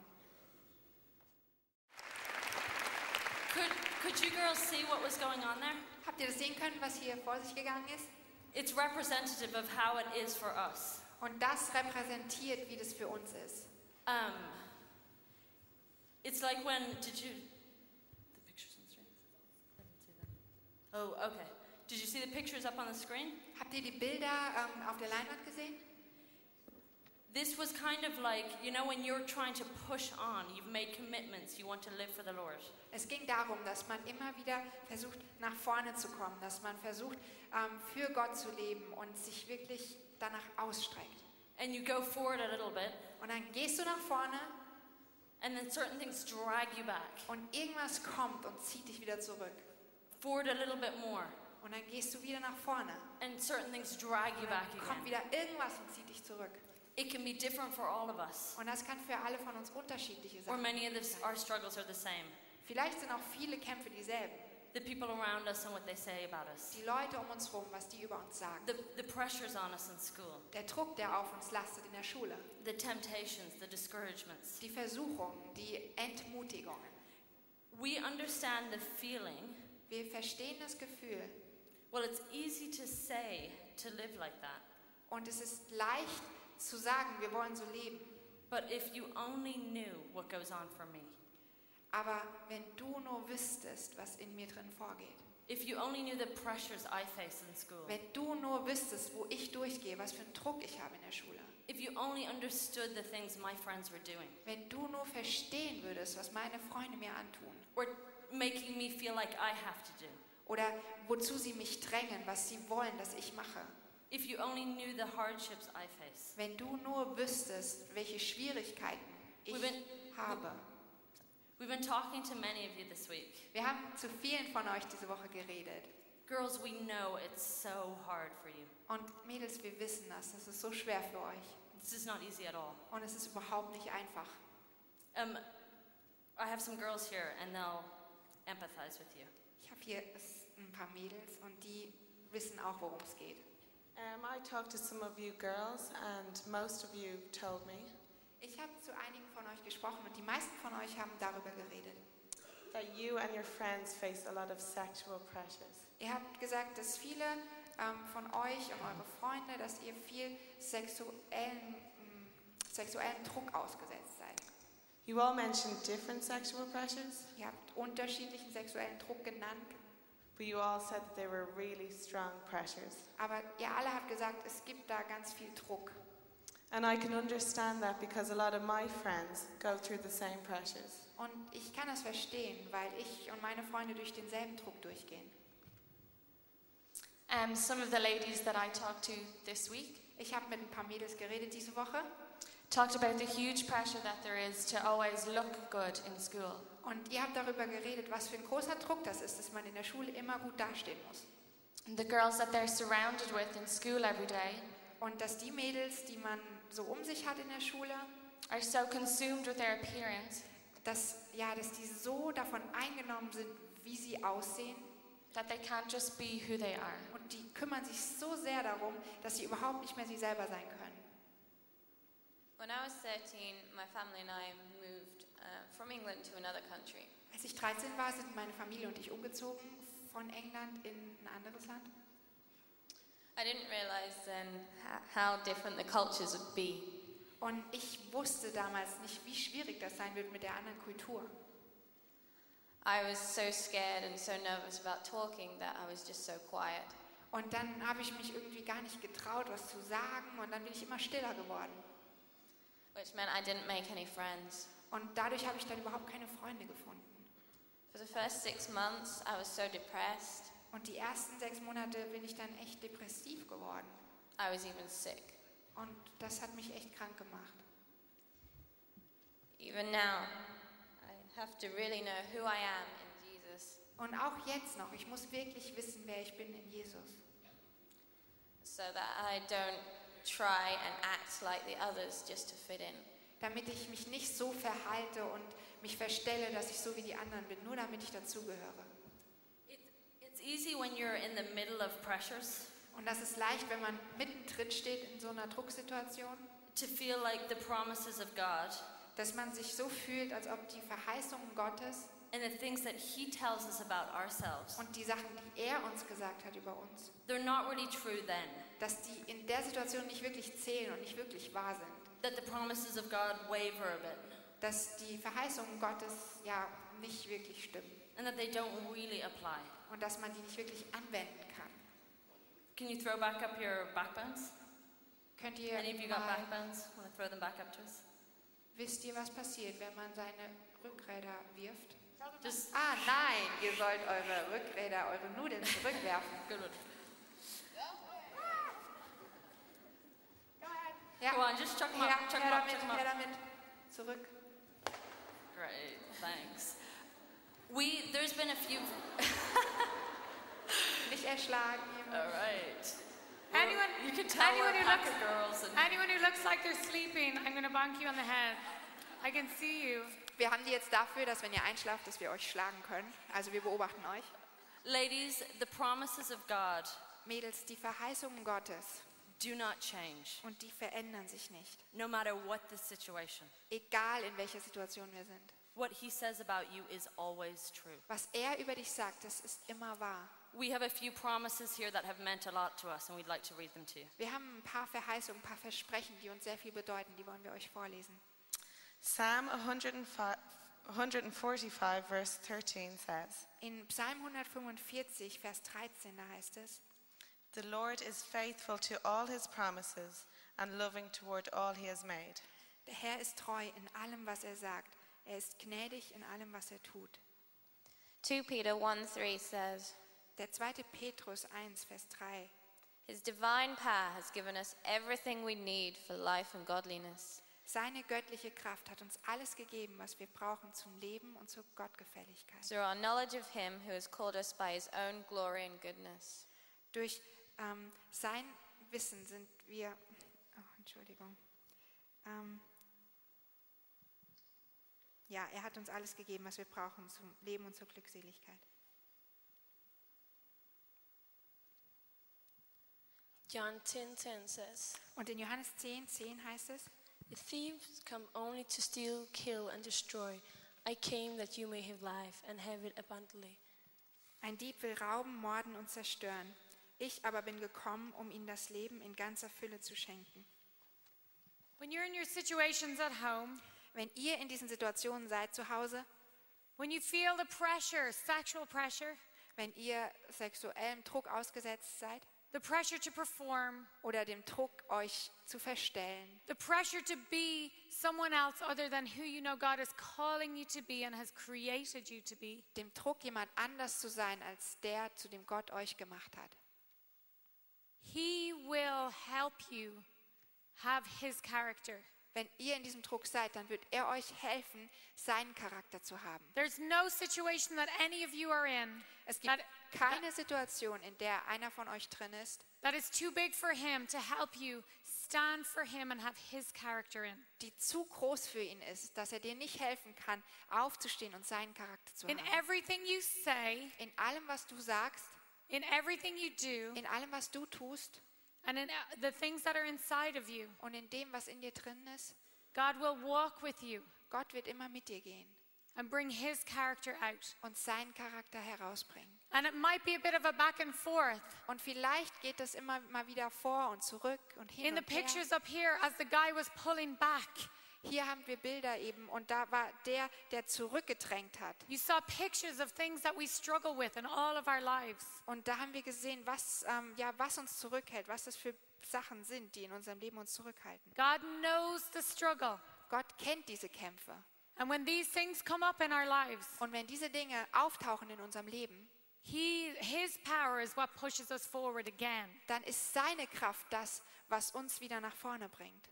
Could you girls see what was going on there? Habt ihr das sehen können, was hier vor sich gegangen ist? It's representative of how it is for us. Und das repräsentiert, wie das für uns ist. It's like when did you the pictures on the screen? I didn't see that. Oh, okay. Did you see the pictures up on the screen? Habt ihr die Bilder auf der Leinwand gesehen? This was kind of like, you know, when you're trying to push on, you've made commitments, you want to live for the Lord. Es ging darum, dass man immer wieder versucht, nach vorne zu kommen, dass man versucht, für Gott zu leben und sich wirklich danach ausstreckt. And you go forward a little bit, Und dann gehst du nach vorne and then certain things drag you back. und irgendwas kommt und zieht dich wieder zurück. Forward a little bit more, Und dann gehst du wieder nach vorne. and certain things drag you Und back dann kommt again. wieder irgendwas und zieht dich zurück. It can be different for all of us. Und das kann für alle von uns unterschiedliche Or Sachen many of sein. our struggles are the same. Vielleicht sind auch viele Kämpfe dieselben. The people around us and what they say about us. Die Leute um uns herum, was die über uns sagen. The pressures on us in school. Der Druck, der auf uns lastet in der Schule. The temptations, the discouragements. Die Versuchungen, die Entmutigungen. We understand the feeling. Wir verstehen das Gefühl Well, it's easy to say to live like that. und es ist leicht zu sagen, wir wollen so leben. But if you only knew what goes on for me, Aber wenn du nur wüsstest, was in mir drin vorgeht, if you only knew the pressures I face in school, wenn du nur wüsstest, wo ich durchgehe, was für einen Druck ich habe in der Schule, if you only understood the things my friends were doing, wenn du nur verstehen würdest, was meine Freunde mir antun or making me feel like I have to do, oder wozu sie mich drängen, was sie wollen, dass ich mache, if you only knew the hardships I face, wenn du nur wüsstest, welche Schwierigkeiten ich habe. we've been talking to many of you this week. Wir haben zu vielen von euch diese Woche geredet. Girls, we know it's so hard for you. Und Mädels, wir wissen das. Es ist so schwer für euch. This is not easy at all. Und es ist überhaupt nicht einfach. I have some girls here and they'll empathize with you. Ich habe hier ein paar Mädels und die wissen auch, worum es geht. I talked to some of you girls, and most of you told me Ich habe zu einigen von euch gesprochen und die meisten von euch haben darüber geredet. that you and your friends face a lot of sexual pressures. Ihr habt gesagt, dass viele von euch und eure Freunde, dass ihr viel sexuellen Druck ausgesetzt seid. You all mentioned different sexual pressures, Ihr habt unterschiedlichen sexuellen Druck genannt, but you all said that they were really strong pressures. aber ihr alle habt gesagt, es gibt da ganz viel Druck. And I can understand that because a lot of my friends go through the same pressures. Und ich kann das verstehen, weil ich und meine Freunde durch denselben Druck durchgehen. Some of the ladies that I talked to this week Ich habe mit ein paar Mädels geredet diese Woche talked about the huge pressure that there is to always look good in school. und ihr habt darüber geredet, was für ein großer Druck das ist, dass man in der Schule immer gut dastehen muss. The girls that they're surrounded with in school every day Und dass die Mädels, die man so um sich hat in der Schule, are so consumed with their appearance dass die so davon eingenommen sind, wie sie aussehen, that they can't just be who they are. und die kümmern sich so sehr darum, dass sie überhaupt nicht mehr sie selber sein können. When I was 13, my family and I moved from England to another country. Als ich 13 war, sind meine Familie und ich umgezogen von England in ein anderes Land. I didn't realize then how different the cultures would be. Und ich wusste damals nicht, wie schwierig das sein wird mit der anderen Kultur. I was so scared and so nervous about talking that I was just so quiet. Und dann habe ich mich irgendwie gar nicht getraut, was zu sagen, und dann bin ich immer stiller geworden. Which meant I didn't make any friends. Und dadurch habe ich dann überhaupt keine Freunde gefunden. For the first 6 months, I was so depressed. Und die ersten 6 Monate bin ich dann echt depressiv geworden. I was even sick. Und das hat mich echt krank gemacht. Even now, I have to really know who I am in Jesus, Und auch jetzt noch, ich muss wirklich wissen, wer ich bin in Jesus. so that I don't try and act like the others just to fit in. Damit ich mich nicht so verhalte und mich verstelle, dass ich so wie die anderen bin, nur damit ich dazugehöre. It's easy when you're in the middle of pressures Und das ist leicht, wenn man mittendrin steht in so einer Drucksituation, to feel like the promises of God dass man sich so fühlt, als ob die Verheißungen Gottes and the things that He tells us about ourselves, und die Sachen, die er uns gesagt hat über uns, they're not really true then. dass die in der Situation nicht wirklich zählen und nicht wirklich wahr sind. That the promises of God waver a bit Dass die Verheißungen Gottes ja nicht wirklich stimmen and that they don't really apply. und dass man die nicht wirklich anwenden kann. Can you throw back up your backbones? Könnt ihr Any of you got mal, backbones? Want to throw them back up to us? wisst ihr, was passiert, wenn man seine Rückräder wirft? Just Ah, nein, ihr sollt eure Rückräder, eure Nudeln zurückwerfen. good one. Ja, Go on, just chuck them up, chuck them up, chuck them her up. damit. Zurück. Great, thanks. There's been a few. Nicht erschlagen. All right. Anyone, You can tell we're anyone, a who pack looks, of girls. And anyone who looks like they're sleeping, I'm going to bonk you on the head. I can see you. Wir haben die jetzt dafür, dass wenn ihr einschlaft, dass wir euch schlagen können. Also wir beobachten euch. ladies, the promises of God Mädels, die Verheißungen Gottes, do not change, und die verändern sich nicht. no matter what the situation. Egal in welcher Situation wir sind. What He says about you is always true. Was er über dich sagt, das ist immer wahr. We have a few promises here that have meant a lot to us, and we'd like to read them to you. Wir haben ein paar Verheißungen, ein paar Versprechen, die uns sehr viel bedeuten. Die wollen wir euch vorlesen. Psalm 145, verse 13 says, In Psalm 145, Vers 13, da heißt es: "The Lord is faithful to all his promises and loving toward all he has made." Der Herr ist treu in allem, was er sagt. Er ist gnädig in allem, was er tut. 2 Peter 1:3 says, Der 2. Petrus 1, Vers 3. His divine power has given us everything we need for life and godliness. Seine göttliche Kraft hat uns alles gegeben, was wir brauchen zum Leben und zur Gottgefälligkeit. Through our knowledge of him who has called us by his own glory and goodness. Durch sein Wissen sind wir, ja, er hat uns alles gegeben, was wir brauchen zum Leben und zur Glückseligkeit. John 10:10 says, Und in Johannes 10 heißt es: "The thieves come only to steal, kill and destroy. I came that you may have life and have it abundantly." Ein Dieb will rauben, morden und zerstören. Ich aber bin gekommen, um ihnen das Leben in ganzer Fülle zu schenken. When you're in your situations at home, wenn ihr in diesen Situationen seid zu Hause, when you feel the pressure, sexual pressure, wenn ihr sexuellem Druck ausgesetzt seid the pressure to perform, oder dem Druck, euch zu verstellen, the pressure to be someone else other than who you know God is calling you to be and has created you to be, dem Druck, jemand anders zu sein, als der, zu dem Gott euch gemacht hat. He will help you have his character. Wenn ihr in diesem Druck seid, dann wird er euch helfen, seinen Charakter zu haben. There's no situation that any of you are in Es gibt keine Situation, in der einer von euch drin ist, that is too big for him to help you stand for him and have his character in. die zu groß für ihn ist, dass er dir nicht helfen kann, aufzustehen und seinen Charakter zu In haben. everything you say, In allem, was du sagst, in everything you do, in allem, was du tust and in the things that are inside of you, und in dem, was in dir drin ist, God will walk with you Gott wird immer mit dir gehen and bring his character out. und seinen Charakter herausbringen. And it might be a bit of a back and forth. Und vielleicht geht das immer mal wieder vor und zurück und hin In the und her. pictures up here, as the guy was pulling back, Hier haben wir Bilder eben und da war der, der zurückgedrängt hat. you saw pictures of things that we struggle with in all of our lives. Und da haben wir gesehen, was uns zurückhält, was das für Sachen sind, die in unserem Leben uns zurückhalten. God knows the struggle. Gott kennt diese Kämpfe. And when these things come up in our lives, Und wenn diese Dinge auftauchen in unserem Leben, his power is what pushes us forward again. dann ist seine Kraft das, was uns wieder nach vorne bringt.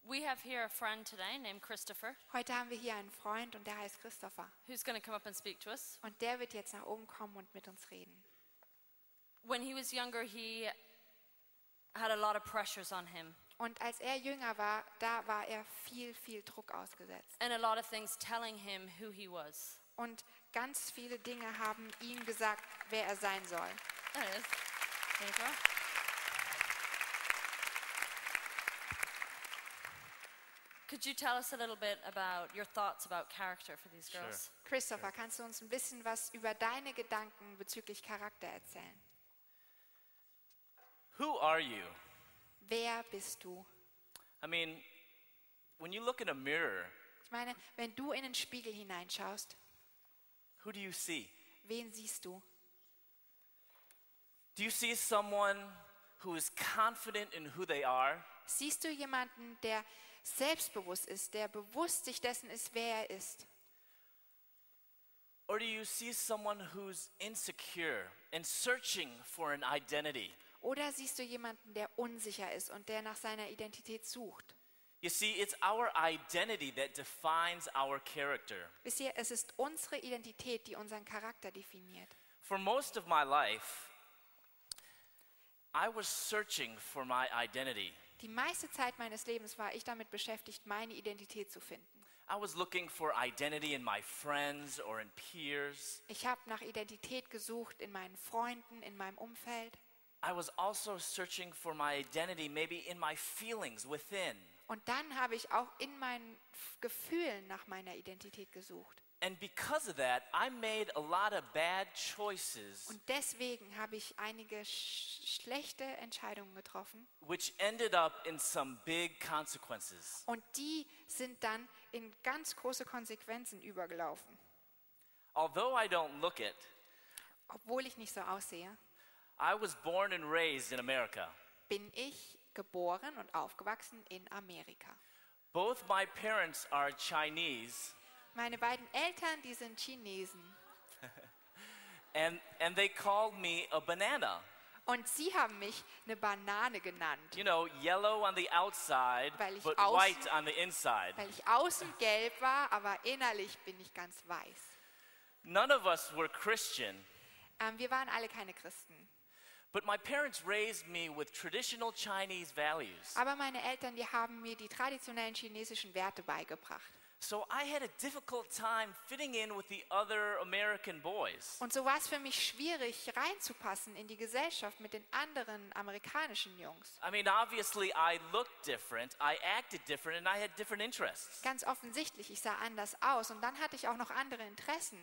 We have here a friend today named Christopher, Heute haben wir hier einen Freund und der heißt Christopher. who's going to come up and speak to us. Und der wird jetzt nach oben kommen und mit uns reden. When he was younger, he had a lot of pressures on him Und als er jünger war, da war er viel Druck ausgesetzt. and a lot of things telling him who he was. Und ganz viele Dinge haben ihm gesagt, wer er sein soll. There it is. There you go. Could you tell us a little bit about your thoughts about character for these girls? Christopher, kannst du uns ein bisschen was über deine Gedanken bezüglich Charakter erzählen? Who are you? Wer bist du? I mean, when you look in a mirror, Ich meine, wenn du in den Spiegel hineinschaust, who do you see? wen siehst du? Do you see someone who is confident in who they are? Siehst du jemanden, der selbstbewusst ist, der bewusst sich dessen ist, wer er ist? Or do you see someone who's insecure and searching for an identity? Oder siehst du jemanden, der unsicher ist und der nach seiner Identität sucht? You see, it's our identity that defines our character. Wisst ihr, es ist unsere Identität, die unseren Charakter definiert. For most of my life, I was searching for my identity. Die meiste Zeit meines Lebens war ich damit beschäftigt, meine Identität zu finden. I was looking for identity in my friends or in peers. Ich habe nach Identität gesucht in meinen Freunden, in meinem Umfeld. I was also searching for my identity maybe in my feelings within. Und dann habe ich auch in meinen Gefühlen nach meiner Identität gesucht. And because of that, I made a lot of bad choices, Und deswegen habe ich einige schlechte Entscheidungen getroffen. which ended up in some big consequences. Und die sind dann in ganz große Konsequenzen übergelaufen. Although I don't look it, Obwohl ich nicht so aussehe, I was born and raised in America. bin ich geboren und aufgewachsen in Amerika. Both my parents are Chinese, Meine beiden Eltern, die sind Chinesen. and they called me a banana. Und sie haben mich eine Banane genannt, You know, yellow on the outside, Weil ich but außen- white on the inside. weil ich außen gelb war, aber innerlich bin ich ganz weiß. None of us were Christian, Wir waren alle keine Christen. but my parents raised me with traditional Chinese values. Aber meine Eltern, die haben mir die traditionellen chinesischen Werte beigebracht. So I had a difficult time fitting in with the other American boys. Und so war es für mich schwierig, reinzupassen in die Gesellschaft mit den anderen amerikanischen Jungs. I mean, obviously I looked different, I acted different, and I had different interests. Ganz offensichtlich, ich sah anders aus und dann hatte ich auch noch andere Interessen.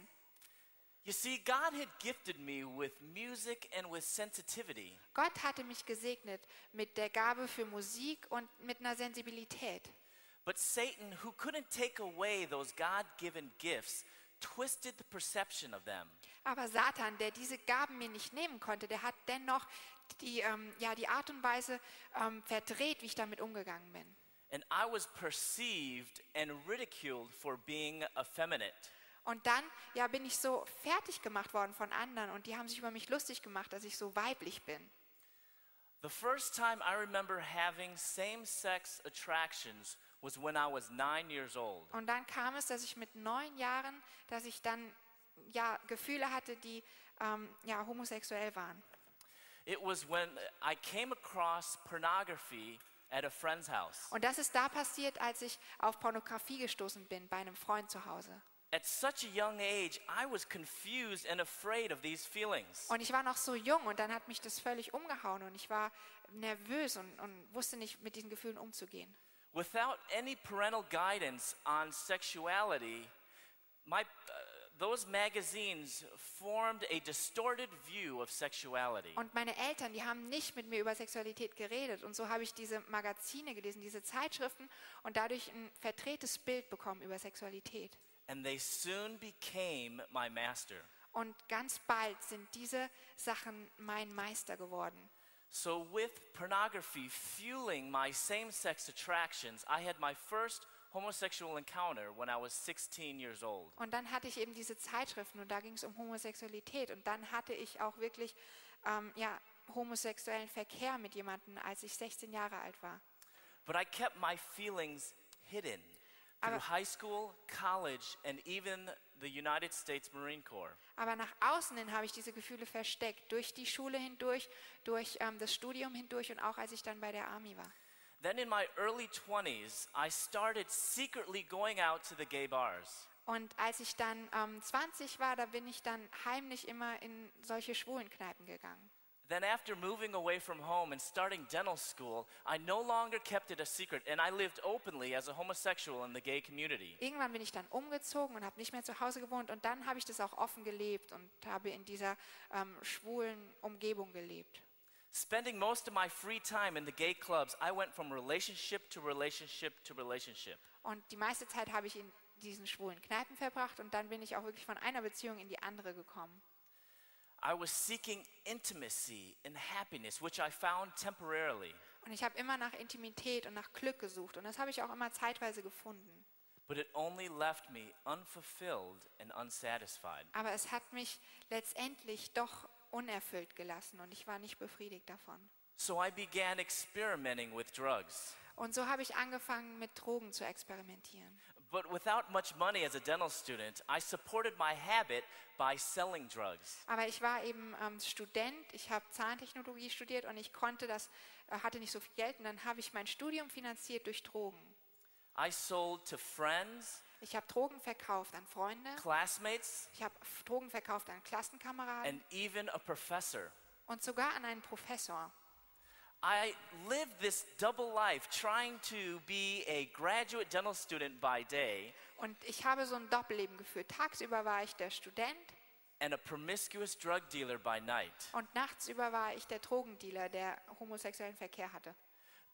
You see, God had gifted me with music and with sensitivity. Gott hatte mich gesegnet mit der Gabe für Musik und mit einer Sensibilität. But Satan, who couldn't take away those God-given gifts, twisted the perception of them. Aber Satan, der diese Gaben mir nicht nehmen konnte, der hat dennoch die Art und Weise verdreht, wie ich damit umgegangen bin. And I was perceived and ridiculed for being effeminate. Und dann bin ich so fertig gemacht worden von anderen und die haben sich über mich lustig gemacht, dass ich so weiblich bin. The first time I remember having same-sex attractions was when I was 9 years old. Und dann kam es, dass ich mit 9 Jahren, dass ich dann Gefühle hatte, die homosexuell waren. It was when I came across pornography at a friend's house. Und das ist da passiert, als ich auf Pornografie gestoßen bin bei einem Freund zu Hause. At such a young age, I was confused and afraid of these feelings. Und ich war noch so jung und dann hat mich das völlig umgehauen und ich war nervös und wusste nicht, mit diesen Gefühlen umzugehen. Without any parental guidance on sexuality, those magazines formed a distorted view of sexuality. Und meine Eltern, die haben nicht mit mir über Sexualität geredet und so habe ich diese Magazine gelesen, diese Zeitschriften und dadurch ein verdrehtes Bild bekommen über Sexualität. And they soon became my master. Und ganz bald sind diese Sachen mein Meister geworden. So with pornography fueling my same-sex attractions, I had my first homosexual encounter when I was 16 years old. Und dann hatte ich eben diese Zeitschriften und da ging es um Homosexualität und dann hatte ich auch wirklich homosexuellen Verkehr mit jemandem, als ich 16 Jahre alt war. But I kept my feelings hidden through high school, college, and even the United States Marine Corps. Aber nach außen hin habe ich diese Gefühle versteckt, durch die Schule hindurch, durch das Studium hindurch und auch als ich dann bei der Army war. Then in my early 20s, I started secretly going out to the gay bars. Und als ich dann 20 war, da bin ich dann heimlich immer in solche schwulen Kneipen gegangen. Then after moving away from home and starting dental school, I no longer kept it a secret and I lived openly as a homosexual in the gay community. Irgendwann bin ich dann umgezogen und habe nicht mehr zu Hause gewohnt und dann habe ich das auch offen gelebt und habe in dieser schwulen Umgebung gelebt. Spending most of my free time in the gay clubs, I went from relationship to relationship to relationship. Und die meiste Zeit habe ich in diesen schwulen Kneipen verbracht und dann bin ich auch wirklich von einer Beziehung in die andere gekommen. I was seeking intimacy and happiness, which I found temporarily. Und ich habe immer nach Intimität und nach Glück gesucht und das habe ich auch immer zeitweise gefunden. But it only left me unfulfilled and unsatisfied. Aber es hat mich letztendlich doch unerfüllt gelassen und ich war nicht befriedigt davon. So I began experimenting with drugs. Und so habe ich angefangen, mit Drogen zu experimentieren. But without much money as a dental student, I supported my habit by selling drugs. Aber ich war eben Student, ich habe Zahntechnologie studiert und ich hatte nicht so viel Geld und dann habe ich mein Studium finanziert durch Drogen. I sold to friends, Ich habe Drogen verkauft an Freunde, classmates, ich habe Drogen verkauft an Klassenkameraden and even a professor. und sogar an einen Professor. I lived this double life trying to be a graduate dental student by day Und ich habe so ein Doppelleben geführt. Tagsüber war ich der Student and a promiscuous drug dealer by night. und nachtsüber war ich der Drogendealer, der homosexuellen Verkehr hatte.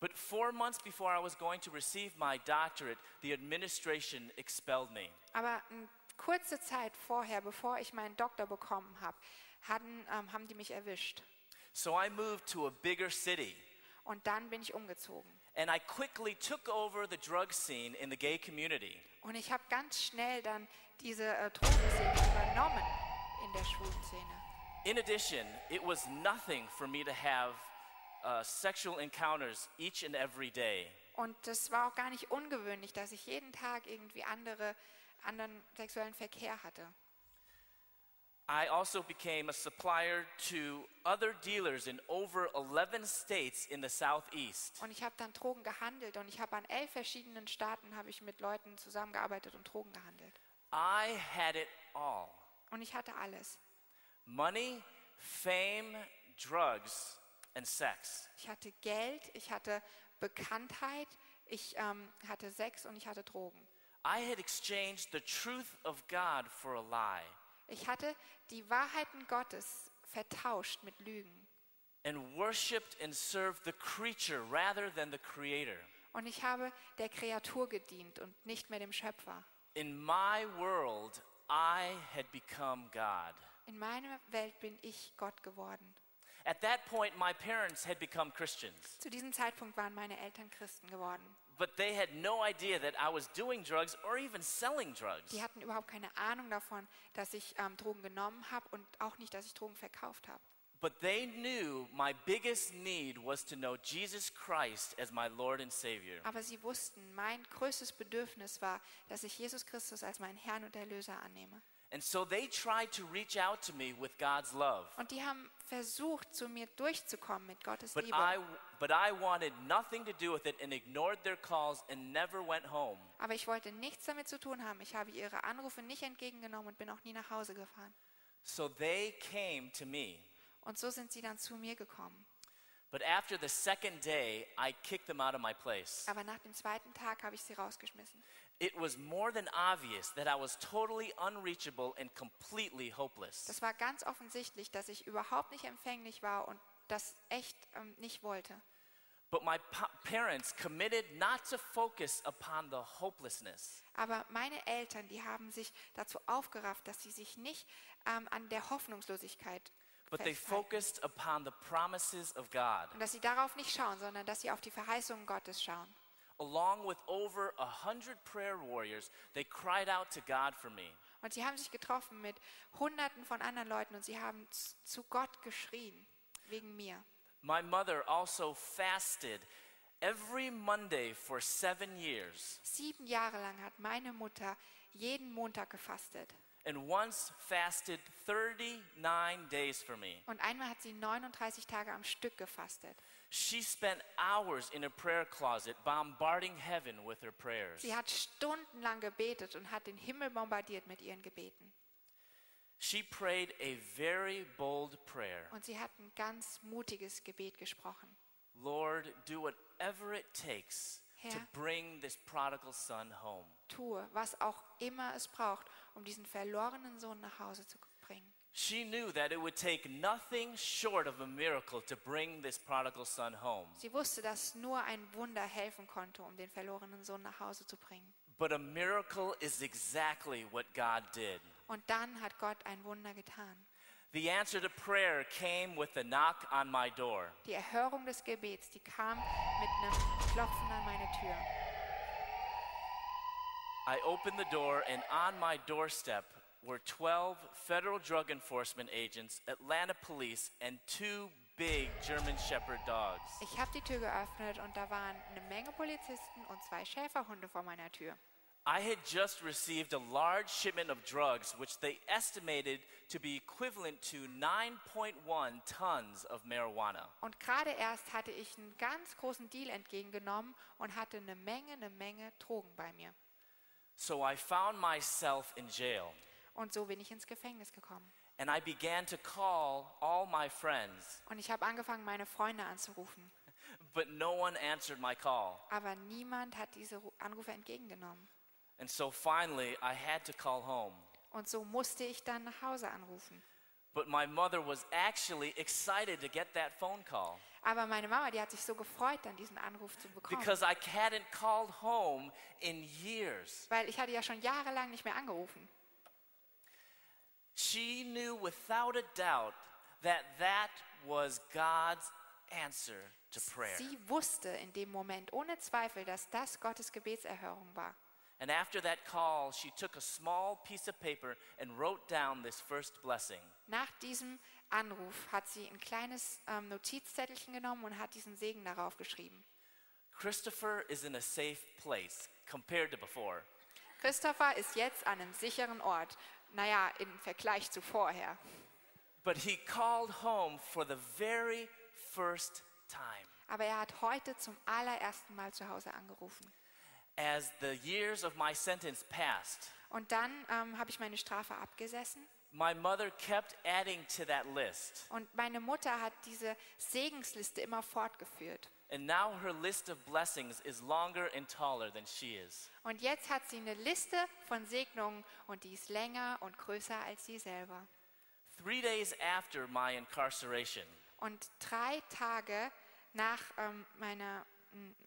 But 4 months before I was going to receive my doctorate, the administration expelled me. Aber kurze Zeit vorher, bevor ich meinen Doktor bekommen habe, haben die mich erwischt. So I moved to a bigger city. Und dann bin ich umgezogen. And I quickly took over the drug scene in the gay community. Und ich habe ganz schnell dann diese Drogenszene übernommen in der schwulen Szene. In addition, it was nothing for me to have sexual encounters each and every day. Und das war auch gar nicht ungewöhnlich, dass ich jeden Tag irgendwie anderen sexuellen Verkehr hatte. I also became a supplier to other dealers in over 11 states in the Southeast. Und ich habe dann Drogen gehandelt und ich habe an 11 verschiedenen Staaten habe ich mit Leuten zusammengearbeitet und Drogen gehandelt. I had it all. Und ich hatte alles. Money, fame, drugs, and sex. Ich hatte Geld, ich hatte Bekanntheit, ich hatte Sex und ich hatte Drogen. I had exchanged the truth of God for a lie. Ich hatte die Wahrheiten Gottes vertauscht mit Lügen. And worshipped and served the creature rather than the creator. Und ich habe der Kreatur gedient und nicht mehr dem Schöpfer. In my world, I had become God. In meiner Welt bin ich Gott geworden. At that point, my parents had become Christians, Zu diesem Zeitpunkt waren meine Eltern Christen geworden. but they had no idea that I was doing drugs or even selling drugs. Die hatten überhaupt keine Ahnung davon, dass ich Drogen genommen habe und auch nicht, dass ich Drogen verkauft habe. But they knew my biggest need was to know Jesus Christ as my Lord and Savior. Aber sie wussten, mein größtes Bedürfnis war, dass ich Jesus Christus als meinen Herrn und Erlöser annehme. And so they tried to reach out to me with God's love. Und die haben versucht, zu mir durchzukommen mit Gottes But Liebe. I wanted nothing to do with it and ignored their calls and never went home. Aber ich wollte nichts damit zu tun haben. Ich habe ihre Anrufe nicht entgegengenommen und bin auch nie nach Hause gefahren. So they came to me. Und so sind sie dann zu mir gekommen. But after the second day, I kicked them out of my place. Aber nach dem zweiten Tag habe ich sie rausgeschmissen. It was more than obvious that I was totally unreachable and completely hopeless. Das war ganz offensichtlich, dass ich überhaupt nicht empfänglich war und das echt nicht wollte. But my parents committed not to focus upon the hopelessness. Aber meine Eltern, die haben sich dazu aufgerafft, dass sie sich nicht an der Hoffnungslosigkeit But they festhalten. focused upon the promises of God. Und dass sie darauf nicht schauen, sondern dass sie auf die Verheißungen Gottes schauen. Along with over 100 prayer warriors, they cried out to God for me. Und sie haben sich getroffen mit Hunderten von anderen Leuten und sie haben zu Gott geschrien, wegen mir. My mother also fasted every Monday for 7 years. 7 Jahre lang hat meine Mutter jeden Montag gefastet. And once fasted 39 days for me. Und einmal hat sie 39 Tage am Stück gefastet. She spent hours in her prayer closet bombarding heaven with her prayers. Sie hat stundenlang gebetet und hat den Himmel bombardiert mit ihren Gebeten. She prayed a very bold prayer. Und sie hat ein ganz mutiges Gebet gesprochen. Lord, do whatever it takes to Herr, bring this prodigal son home. tue, was auch immer es braucht, um diesen verlorenen Sohn nach Hause zu bringen. She knew that it would take nothing short of a miracle to bring this prodigal son home. Sie wusste, dass nur ein Wunder helfen konnte, um den verlorenen Sohn nach Hause zu bringen. But a miracle is exactly what God did. Und dann hat Gott ein Wunder getan. The answer to prayer came with a knock on my door. Die Erhörung des Gebets, die kam mit einem Klopfen an meine Tür. I opened the door, and on my doorstep were 12 federal drug enforcement agents, Atlanta police, and 2 big German Shepherd dogs. Ich habe die Tür geöffnet und da waren eine Menge Polizisten und 2 Schäferhunde vor meiner Tür. I had just received a large shipment of drugs, which they estimated to be equivalent to 9.1 tons of marijuana. Und gerade erst hatte ich einen ganz großen Deal entgegengenommen und hatte eine Menge Drogen bei mir. So I found myself in jail, Und so bin ich ins Gefängnis gekommen. and I began to call all my friends, Und ich habe angefangen, meine Freunde anzurufen. but no one answered my call. Aber niemand hat diese Anrufe entgegengenommen. And so finally, I had to call home. Und so musste ich dann nach Hause anrufen. But my mother was actually excited to get that phone call Aber meine Mama, die hat sich so gefreut, dann diesen Anruf zu bekommen. because I hadn't called home in years. Weil ich hatte ja schon jahrelang nicht mehr angerufen. She knew without a doubt that that was God's answer to prayer. Sie wusste in dem Moment ohne Zweifel, dass das Gottes Gebetserhörung war. And after that call, she took a small piece of paper and wrote down this first blessing. Nach diesem Anruf hat sie ein kleines Notizzettelchen genommen und hat diesen Segen darauf geschrieben. Christopher is in a safe place compared to before. Christopher ist jetzt an einem sicheren Ort. Naja, im Vergleich zu vorher. But he called home for the very first time. Aber er hat heute zum allerersten Mal zu Hause angerufen. As the years of my sentence passed, Und dann habe ich meine Strafe abgesessen. my mother kept adding to that list. Und meine Mutter hat diese Segensliste immer fortgeführt. And now her list of blessings is longer and taller than she is. Und jetzt hat sie eine Liste von Segnungen und die ist länger und größer als sie selber. 3 days after my incarceration, Und 3 Tage nach meiner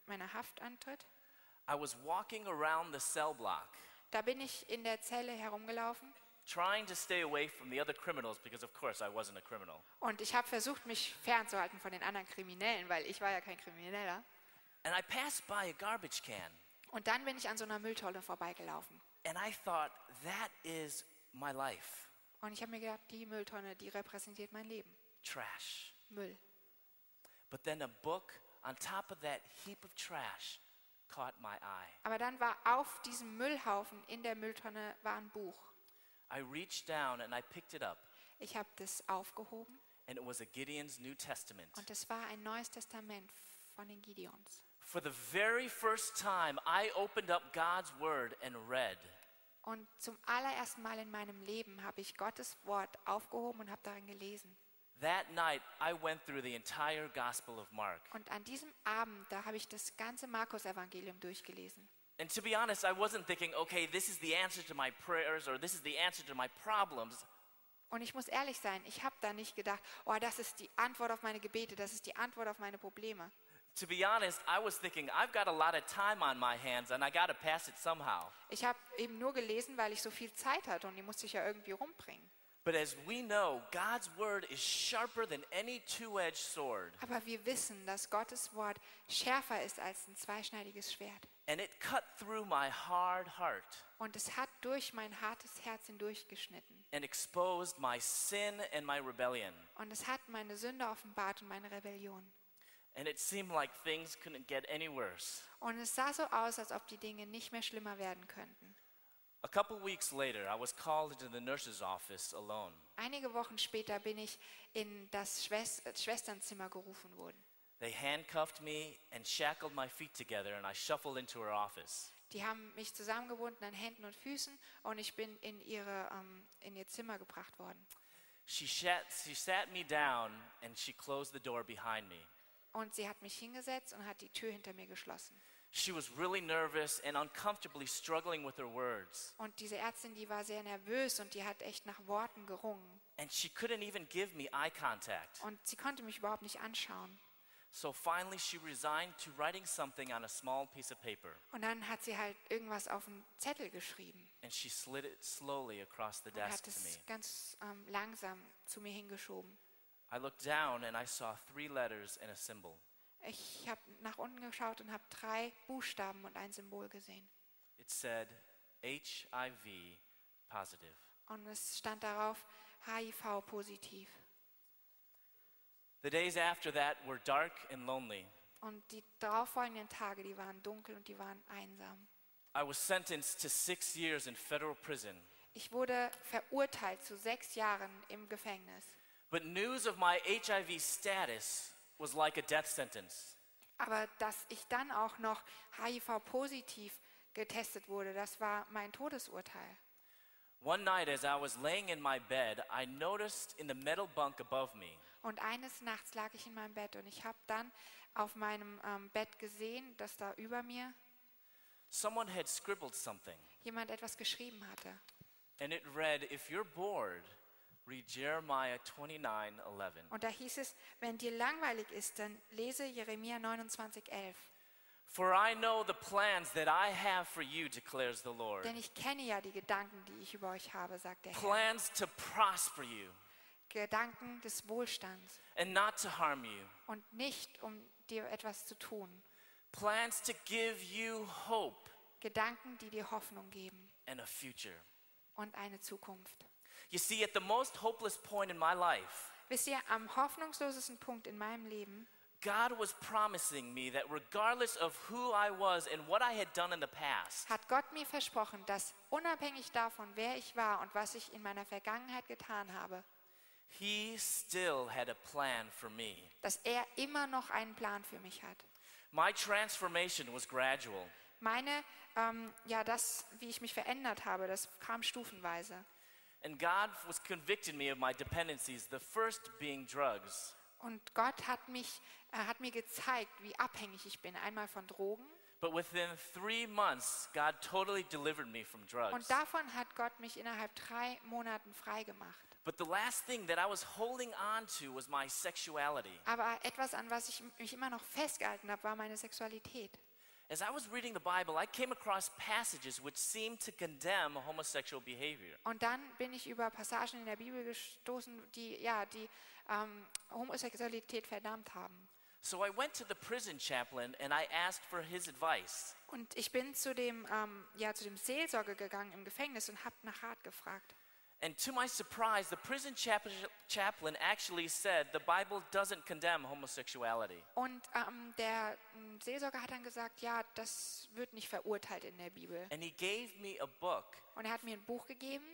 meiner Haftantritt. I was walking around the cell block, Da bin ich in der Zelle herumgelaufen trying to stay away from the other criminals because of course I wasn't a criminal. und ich habe versucht, mich fernzuhalten von den anderen Kriminellen, weil ich war ja kein Krimineller. And I passed by a garbage can, Und dann bin ich an so einer Mülltonne vorbeigelaufen. and I thought, that is my life. Und ich habe mir gedacht, die Mülltonne, die repräsentiert mein Leben. Trash. Müll. But then a book on top of that heap of trash caught my eye. Aber dann war auf diesem Müllhaufen in der Mülltonne war ein Buch. I reached down and I picked it up, Ich habe das aufgehoben and it was a Gideon's New Testament. und es war ein Neues Testament von den Gideons. For the very first time, I opened up God's word and read. Und zum allerersten Mal in meinem Leben habe ich Gottes Wort aufgehoben und habe darin gelesen. That night, I went through the entire Gospel of Mark. Und an diesem Abend, da habe ich das ganze Markus-Evangelium durchgelesen. And to be honest, I wasn't thinking, okay, this is the answer to my prayers or this is the answer to my problems. Und ich muss ehrlich sein, ich habe da nicht gedacht, oh, das ist die Antwort auf meine Gebete, das ist die Antwort auf meine Probleme. To be honest, I was thinking, I've got a lot of time on my hands and I got to pass it somehow. Ich habe eben nur gelesen, weil ich so viel Zeit hatte und die musste ich ja irgendwie rumbringen. But as we know, God's word is sharper than any two-edged sword. Aber wir wissen, dass Gottes Wort schärfer ist als ein zweischneidiges Schwert. And it cut through my hard heart Und es hat durch mein hartes Herz hindurchgeschnitten. and exposed my sin and my rebellion. Und es hat meine Sünde offenbart und meine Rebellion. And it seemed like things couldn't get any worse. Und es sah so aus, als ob die Dinge nicht mehr schlimmer werden könnten. A couple weeks later, I was called into the nurse's office alone. Einige Wochen später bin ich in das Schwesternzimmer gerufen worden. They handcuffed me and shackled my feet together, and I shuffled into her office. Die haben mich zusammengebunden an Händen und Füßen und ich bin in ihr Zimmer gebracht worden. She sat me down, and she closed the door behind me. Und sie hat mich hingesetzt und hat die Tür hinter mir geschlossen. She was really nervous and uncomfortably struggling with her words. Und diese Ärztin, die war sehr nervös und die hat echt nach Worten gerungen. And she couldn't even give me eye contact. Und sie konnte mich überhaupt nicht anschauen. So finally she resigned to writing something on a small piece of paper. Und dann hat sie halt irgendwas auf einen Zettel geschrieben. And she slid it slowly across the Und desk hat to es me. ganz langsam zu mir hingeschoben. I looked down and I saw 3 letters and a symbol. Ich habe nach unten geschaut und habe 3 Buchstaben und ein Symbol gesehen. It said HIV positive. Und es stand darauf HIV positiv. The days after that were dark and lonely. Und die darauffolgenden Tage, die waren dunkel und die waren einsam. I was sentenced to 6 years in federal prison. Ich wurde verurteilt zu 6 Jahren im Gefängnis. But news of my HIV status was like a death sentence. Aber dass ich dann auch noch HIV-positiv getestet wurde, das war mein Todesurteil. One night as I was laying in my bed, I noticed in the metal bunk above me Und eines Nachts lag ich in meinem Bett und ich habe dann auf meinem Bett gesehen, dass da über mir someone had scribbled something. jemand etwas geschrieben hatte. And it read, if you're bored, read Jeremiah 29:11. Und da hieß es, wenn dir langweilig ist, dann lese Jeremia 29,11. For I know the plans that I have for you, declares the Lord. Denn ich kenne ja die Gedanken, die ich über euch habe, sagt der Herr. Plans to prosper you Gedanken des Wohlstands and not to harm you. und nicht, um dir etwas zu tun. Plans to give you hope Gedanken, die dir Hoffnung geben and a future. und eine Zukunft. You see, at the most hopeless point in my life, Wisst ihr, am hoffnungslosesten Punkt in meinem Leben, God was promising me that regardless of who I was and what I had done in the past, hat Gott mir versprochen, dass unabhängig davon, wer ich war und was ich in meiner Vergangenheit getan habe, He still had a plan for me. dass er immer noch einen Plan für mich hat. My transformation was gradual. Das, wie ich mich verändert habe, das kam stufenweise. And God was convicting me of my dependencies, the first being drugs. Und Gott hat mir gezeigt, wie abhängig ich bin. Einmal von Drogen. But within 3 months, God totally delivered me from drugs. Und davon hat Gott mich innerhalb 3 Monaten frei gemacht. But the last thing that I was holding on to was my sexuality. Aber etwas, an was ich mich immer noch festgehalten habe, war meine Sexualität. As I was reading the Bible, I came across passages which seemed to condemn homosexual behavior. Und dann bin ich über Passagen in der Bibel gestoßen, die Homosexualität verdammt haben. So I went to the prison chaplain and I asked for his advice. Und ich bin zu dem Seelsorger gegangen im Gefängnis und habe nach Rat gefragt. And to my surprise, the prison chaplain actually said the Bible doesn't condemn homosexuality. Und der Seelsorger hat dann gesagt, ja, das wird nicht verurteilt in der Bibel. And he gave me a book Und er hat mir ein Buch gegeben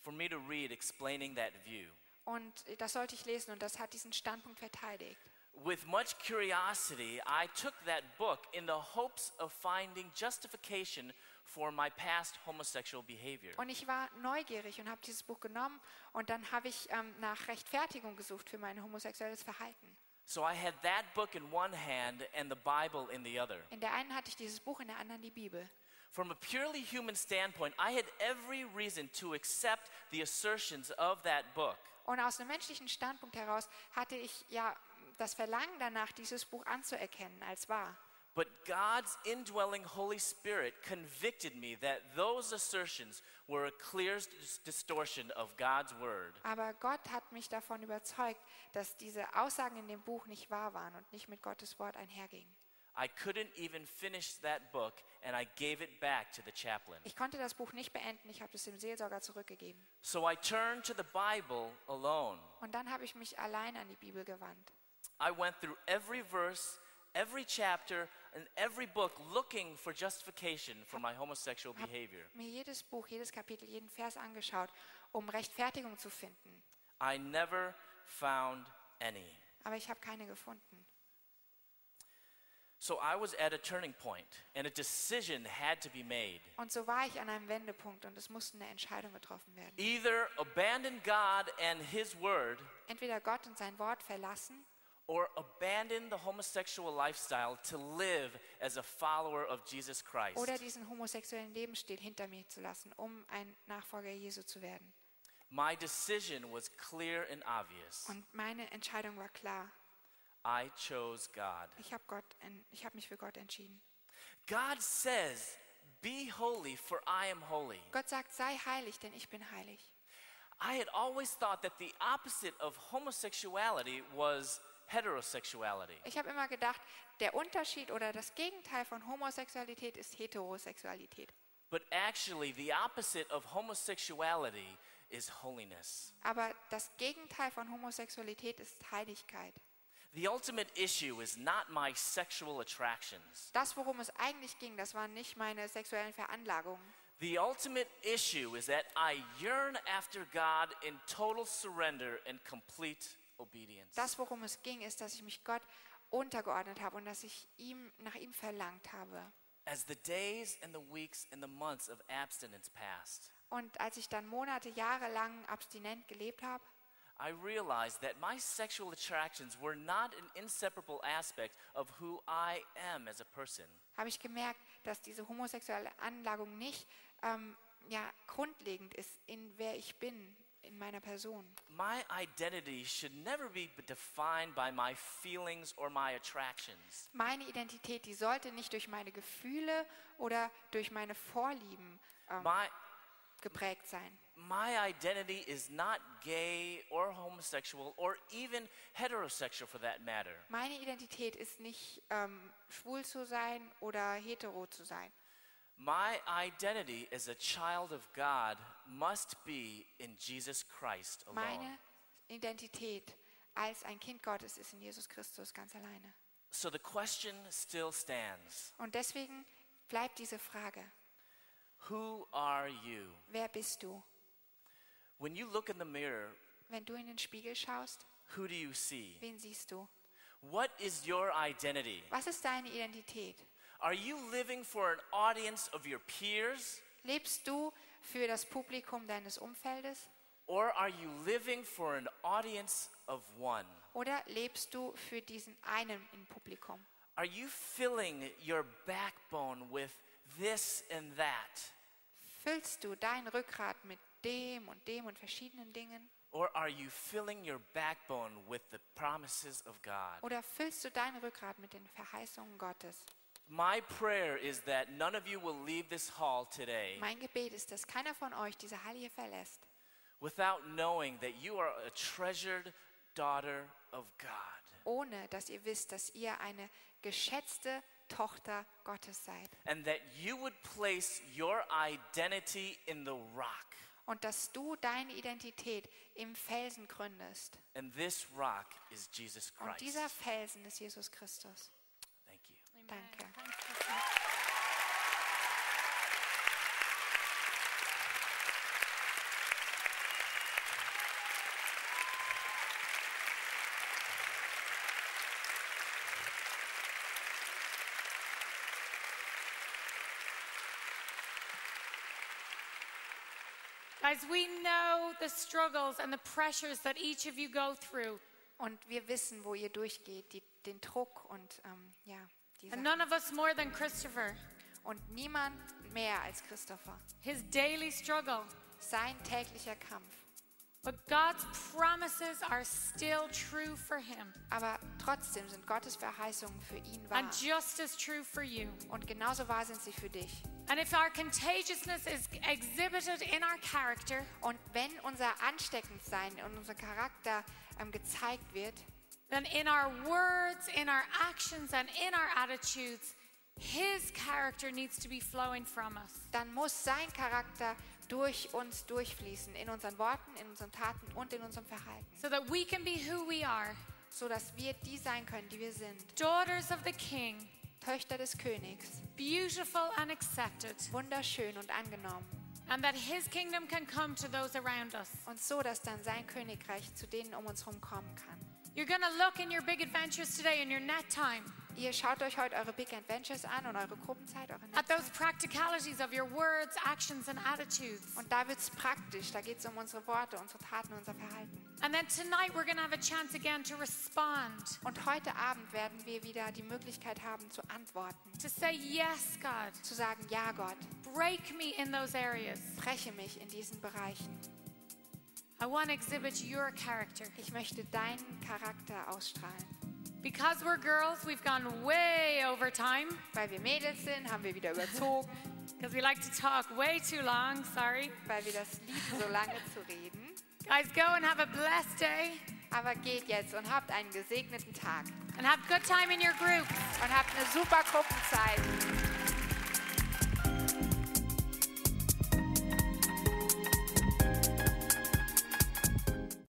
for me to read explaining that view. und das sollte ich lesen und das hat diesen Standpunkt verteidigt. With much curiosity, I took that book in the hopes of finding justification for my past homosexual behavior. Und ich war neugierig und habe dieses Buch genommen und dann habe ich nach Rechtfertigung gesucht für mein homosexuelles Verhalten. So I had that book in one hand and the Bible in the other. In der einen hatte ich dieses Buch, in der anderen die Bibel. From a purely human standpoint, I had every reason to accept the assertions of that book. Und aus einem menschlichen Standpunkt heraus hatte ich ja das Verlangen danach, dieses Buch anzuerkennen als wahr. But God's indwelling Holy Spirit convicted me that those assertions were a clear distortion of God's word. Aber Gott hat mich davon überzeugt, dass diese Aussagen in dem Buch nicht wahr waren und nicht mit Gottes Wort einhergingen. I couldn't even finish that book and I gave it back to the chaplain. Ich konnte das Buch nicht beenden, ich habe es dem Seelsorger zurückgegeben. So I turned to the Bible alone. Und dann habe ich mich allein an die Bibel gewandt. I went through every verse, every chapter, and every book looking for justification for my homosexual behavior. Mir jedes Buch, jedes Kapitel, jeden Vers angeschaut, um Rechtfertigung zu finden. I never found any. Aber ich habe keine gefunden. So I was at a turning point and a decision had to be made. Und so war ich an einem Wendepunkt und es musste eine Entscheidung getroffen werden. Either abandon God and his word Entweder Gott und sein Wort verlassen or abandon the homosexual lifestyle to live as a follower of Jesus Christ. oder diesen homosexuellen Lebensstil hinter mir zu lassen, um ein Nachfolger Jesu zu werden. My decision was clear and obvious. Und meine Entscheidung war klar. I chose God. Ich habe mich für Gott entschieden. God says, "Be holy, for I am holy." Gott sagt, sei heilig, denn ich bin heilig. I had always thought that the opposite of homosexuality was heterosexuality. Ich habe immer gedacht, der Unterschied oder das Gegenteil von Homosexualität ist Heterosexualität. But actually, the opposite of homosexuality is holiness. Aber das Gegenteil von Homosexualität ist Heiligkeit. The ultimate issue is not my sexual attractions. Das, worum es eigentlich ging, das waren nicht meine sexuellen Veranlagungen. The ultimate issue is that I yearn after God in total surrender and complete obedience. Das, worum es ging, ist, dass ich mich Gott untergeordnet habe und dass ich nach ihm verlangt habe. As the days and the weeks and the months of abstinence passed, Und als ich dann Monate, Jahre lang abstinent gelebt habe, I realized that my sexual attractions were not an inseparable aspect of who I am as a person. habe ich gemerkt, dass diese homosexuelle Anlagung nicht grundlegend ist, in wer ich bin, in meiner Person. My identity should never be defined by my feelings or my attractions. Meine Identität, die sollte nicht durch meine Gefühle oder durch meine Vorlieben geprägt sein. My identity is not gay or homosexual or even heterosexual for that matter. Meine Identität ist nicht schwul zu sein oder hetero zu sein. My identity as a child of God must be in Jesus Christ alone. Meine Identität als ein Kind Gottes ist in Jesus Christus ganz alleine. So the question still stands. Und deswegen bleibt diese Frage: Who are you? Wer bist du? When you look in the mirror, Wenn du in den Spiegel schaust, who do you see? wen siehst du? What is your identity? Was ist deine Identität? Are you living for an audience of your peers? Lebst du für das Publikum deines Umfeldes? Or are you living for an audience of one? Oder lebst du für diesen einen im Publikum? Are you filling your backbone with this and that? Füllst du dein Rückgrat mit dem und verschiedenen Dingen? Or are you filling your backbone with the promises of God? Oder füllst du dein Rückgrat mit den Verheißungen Gottes? My prayer is that none of you will leave this hall today Mein Gebet ist, dass keiner von euch diese Halle hier verlässt, without knowing that you are a treasured daughter of God. ohne dass ihr wisst, dass ihr eine geschätzte Tochter Gottes seid. And that you would place your identity in the rock. Und dass du deine Identität im Felsen gründest. And this rock is Jesus Und Christ. dieser Felsen ist Jesus Christus. Thank you. Danke. Guys, we know the struggles and the pressures that each of you go through. Und wir wissen, wo ihr durchgeht, den Druck und die And Sachen. none of us more than Christopher. Und niemand mehr als Christopher. His daily struggle. Sein täglicher Kampf. But God's promises are still true for him. Aber trotzdem sind Gottes Verheißungen für ihn wahr. And just as true for you. Und genauso wahr sind sie für dich. And if our contagiousness is exhibited in our character, Und wenn unser Ansteckendsein und unser Charakter gezeigt wird, then in our words, in our actions, and in our attitudes, his character needs to be flowing from us. dann muss sein Charakter durch uns durchfließen, in unseren Worten, in unseren Taten und in unserem Verhalten, So that we can be who we are, so dass wir die sein können, die wir sind. daughters of the King, Töchter des Königs, beautiful and accepted, wunderschön und angenommen. and that his kingdom can come to those around us. Und so, dass dann sein Königreich zu denen um uns herum kommen kann. You're going to look in your big adventures today in your net time Ihr schaut euch heute eure Big Adventures an und eure Gruppenzeit, eure at those Netzzeit. practicalities of your words, actions, and attitudes. Und da wird es praktisch, da geht es um unsere Worte, unsere Taten, unser Verhalten. And then tonight we're going to have a chance again to respond, Und heute Abend werden wir wieder die Möglichkeit haben zu antworten, to say, yes, God, zu sagen, ja Gott, break me in those areas. breche mich in diesen Bereichen. I want to exhibit your character. Ich möchte deinen Charakter ausstrahlen. Because we're girls, we've gone way over time Weil wir Mädels sind, haben wir wieder überzogen, because we like to talk way too long. Sorry. weil wir das lieben, so lange zu reden. Guys, go and have a blessed day Aber geht jetzt und habt einen gesegneten Tag and have a good time in your groups. und habt eine super Gruppenzeit.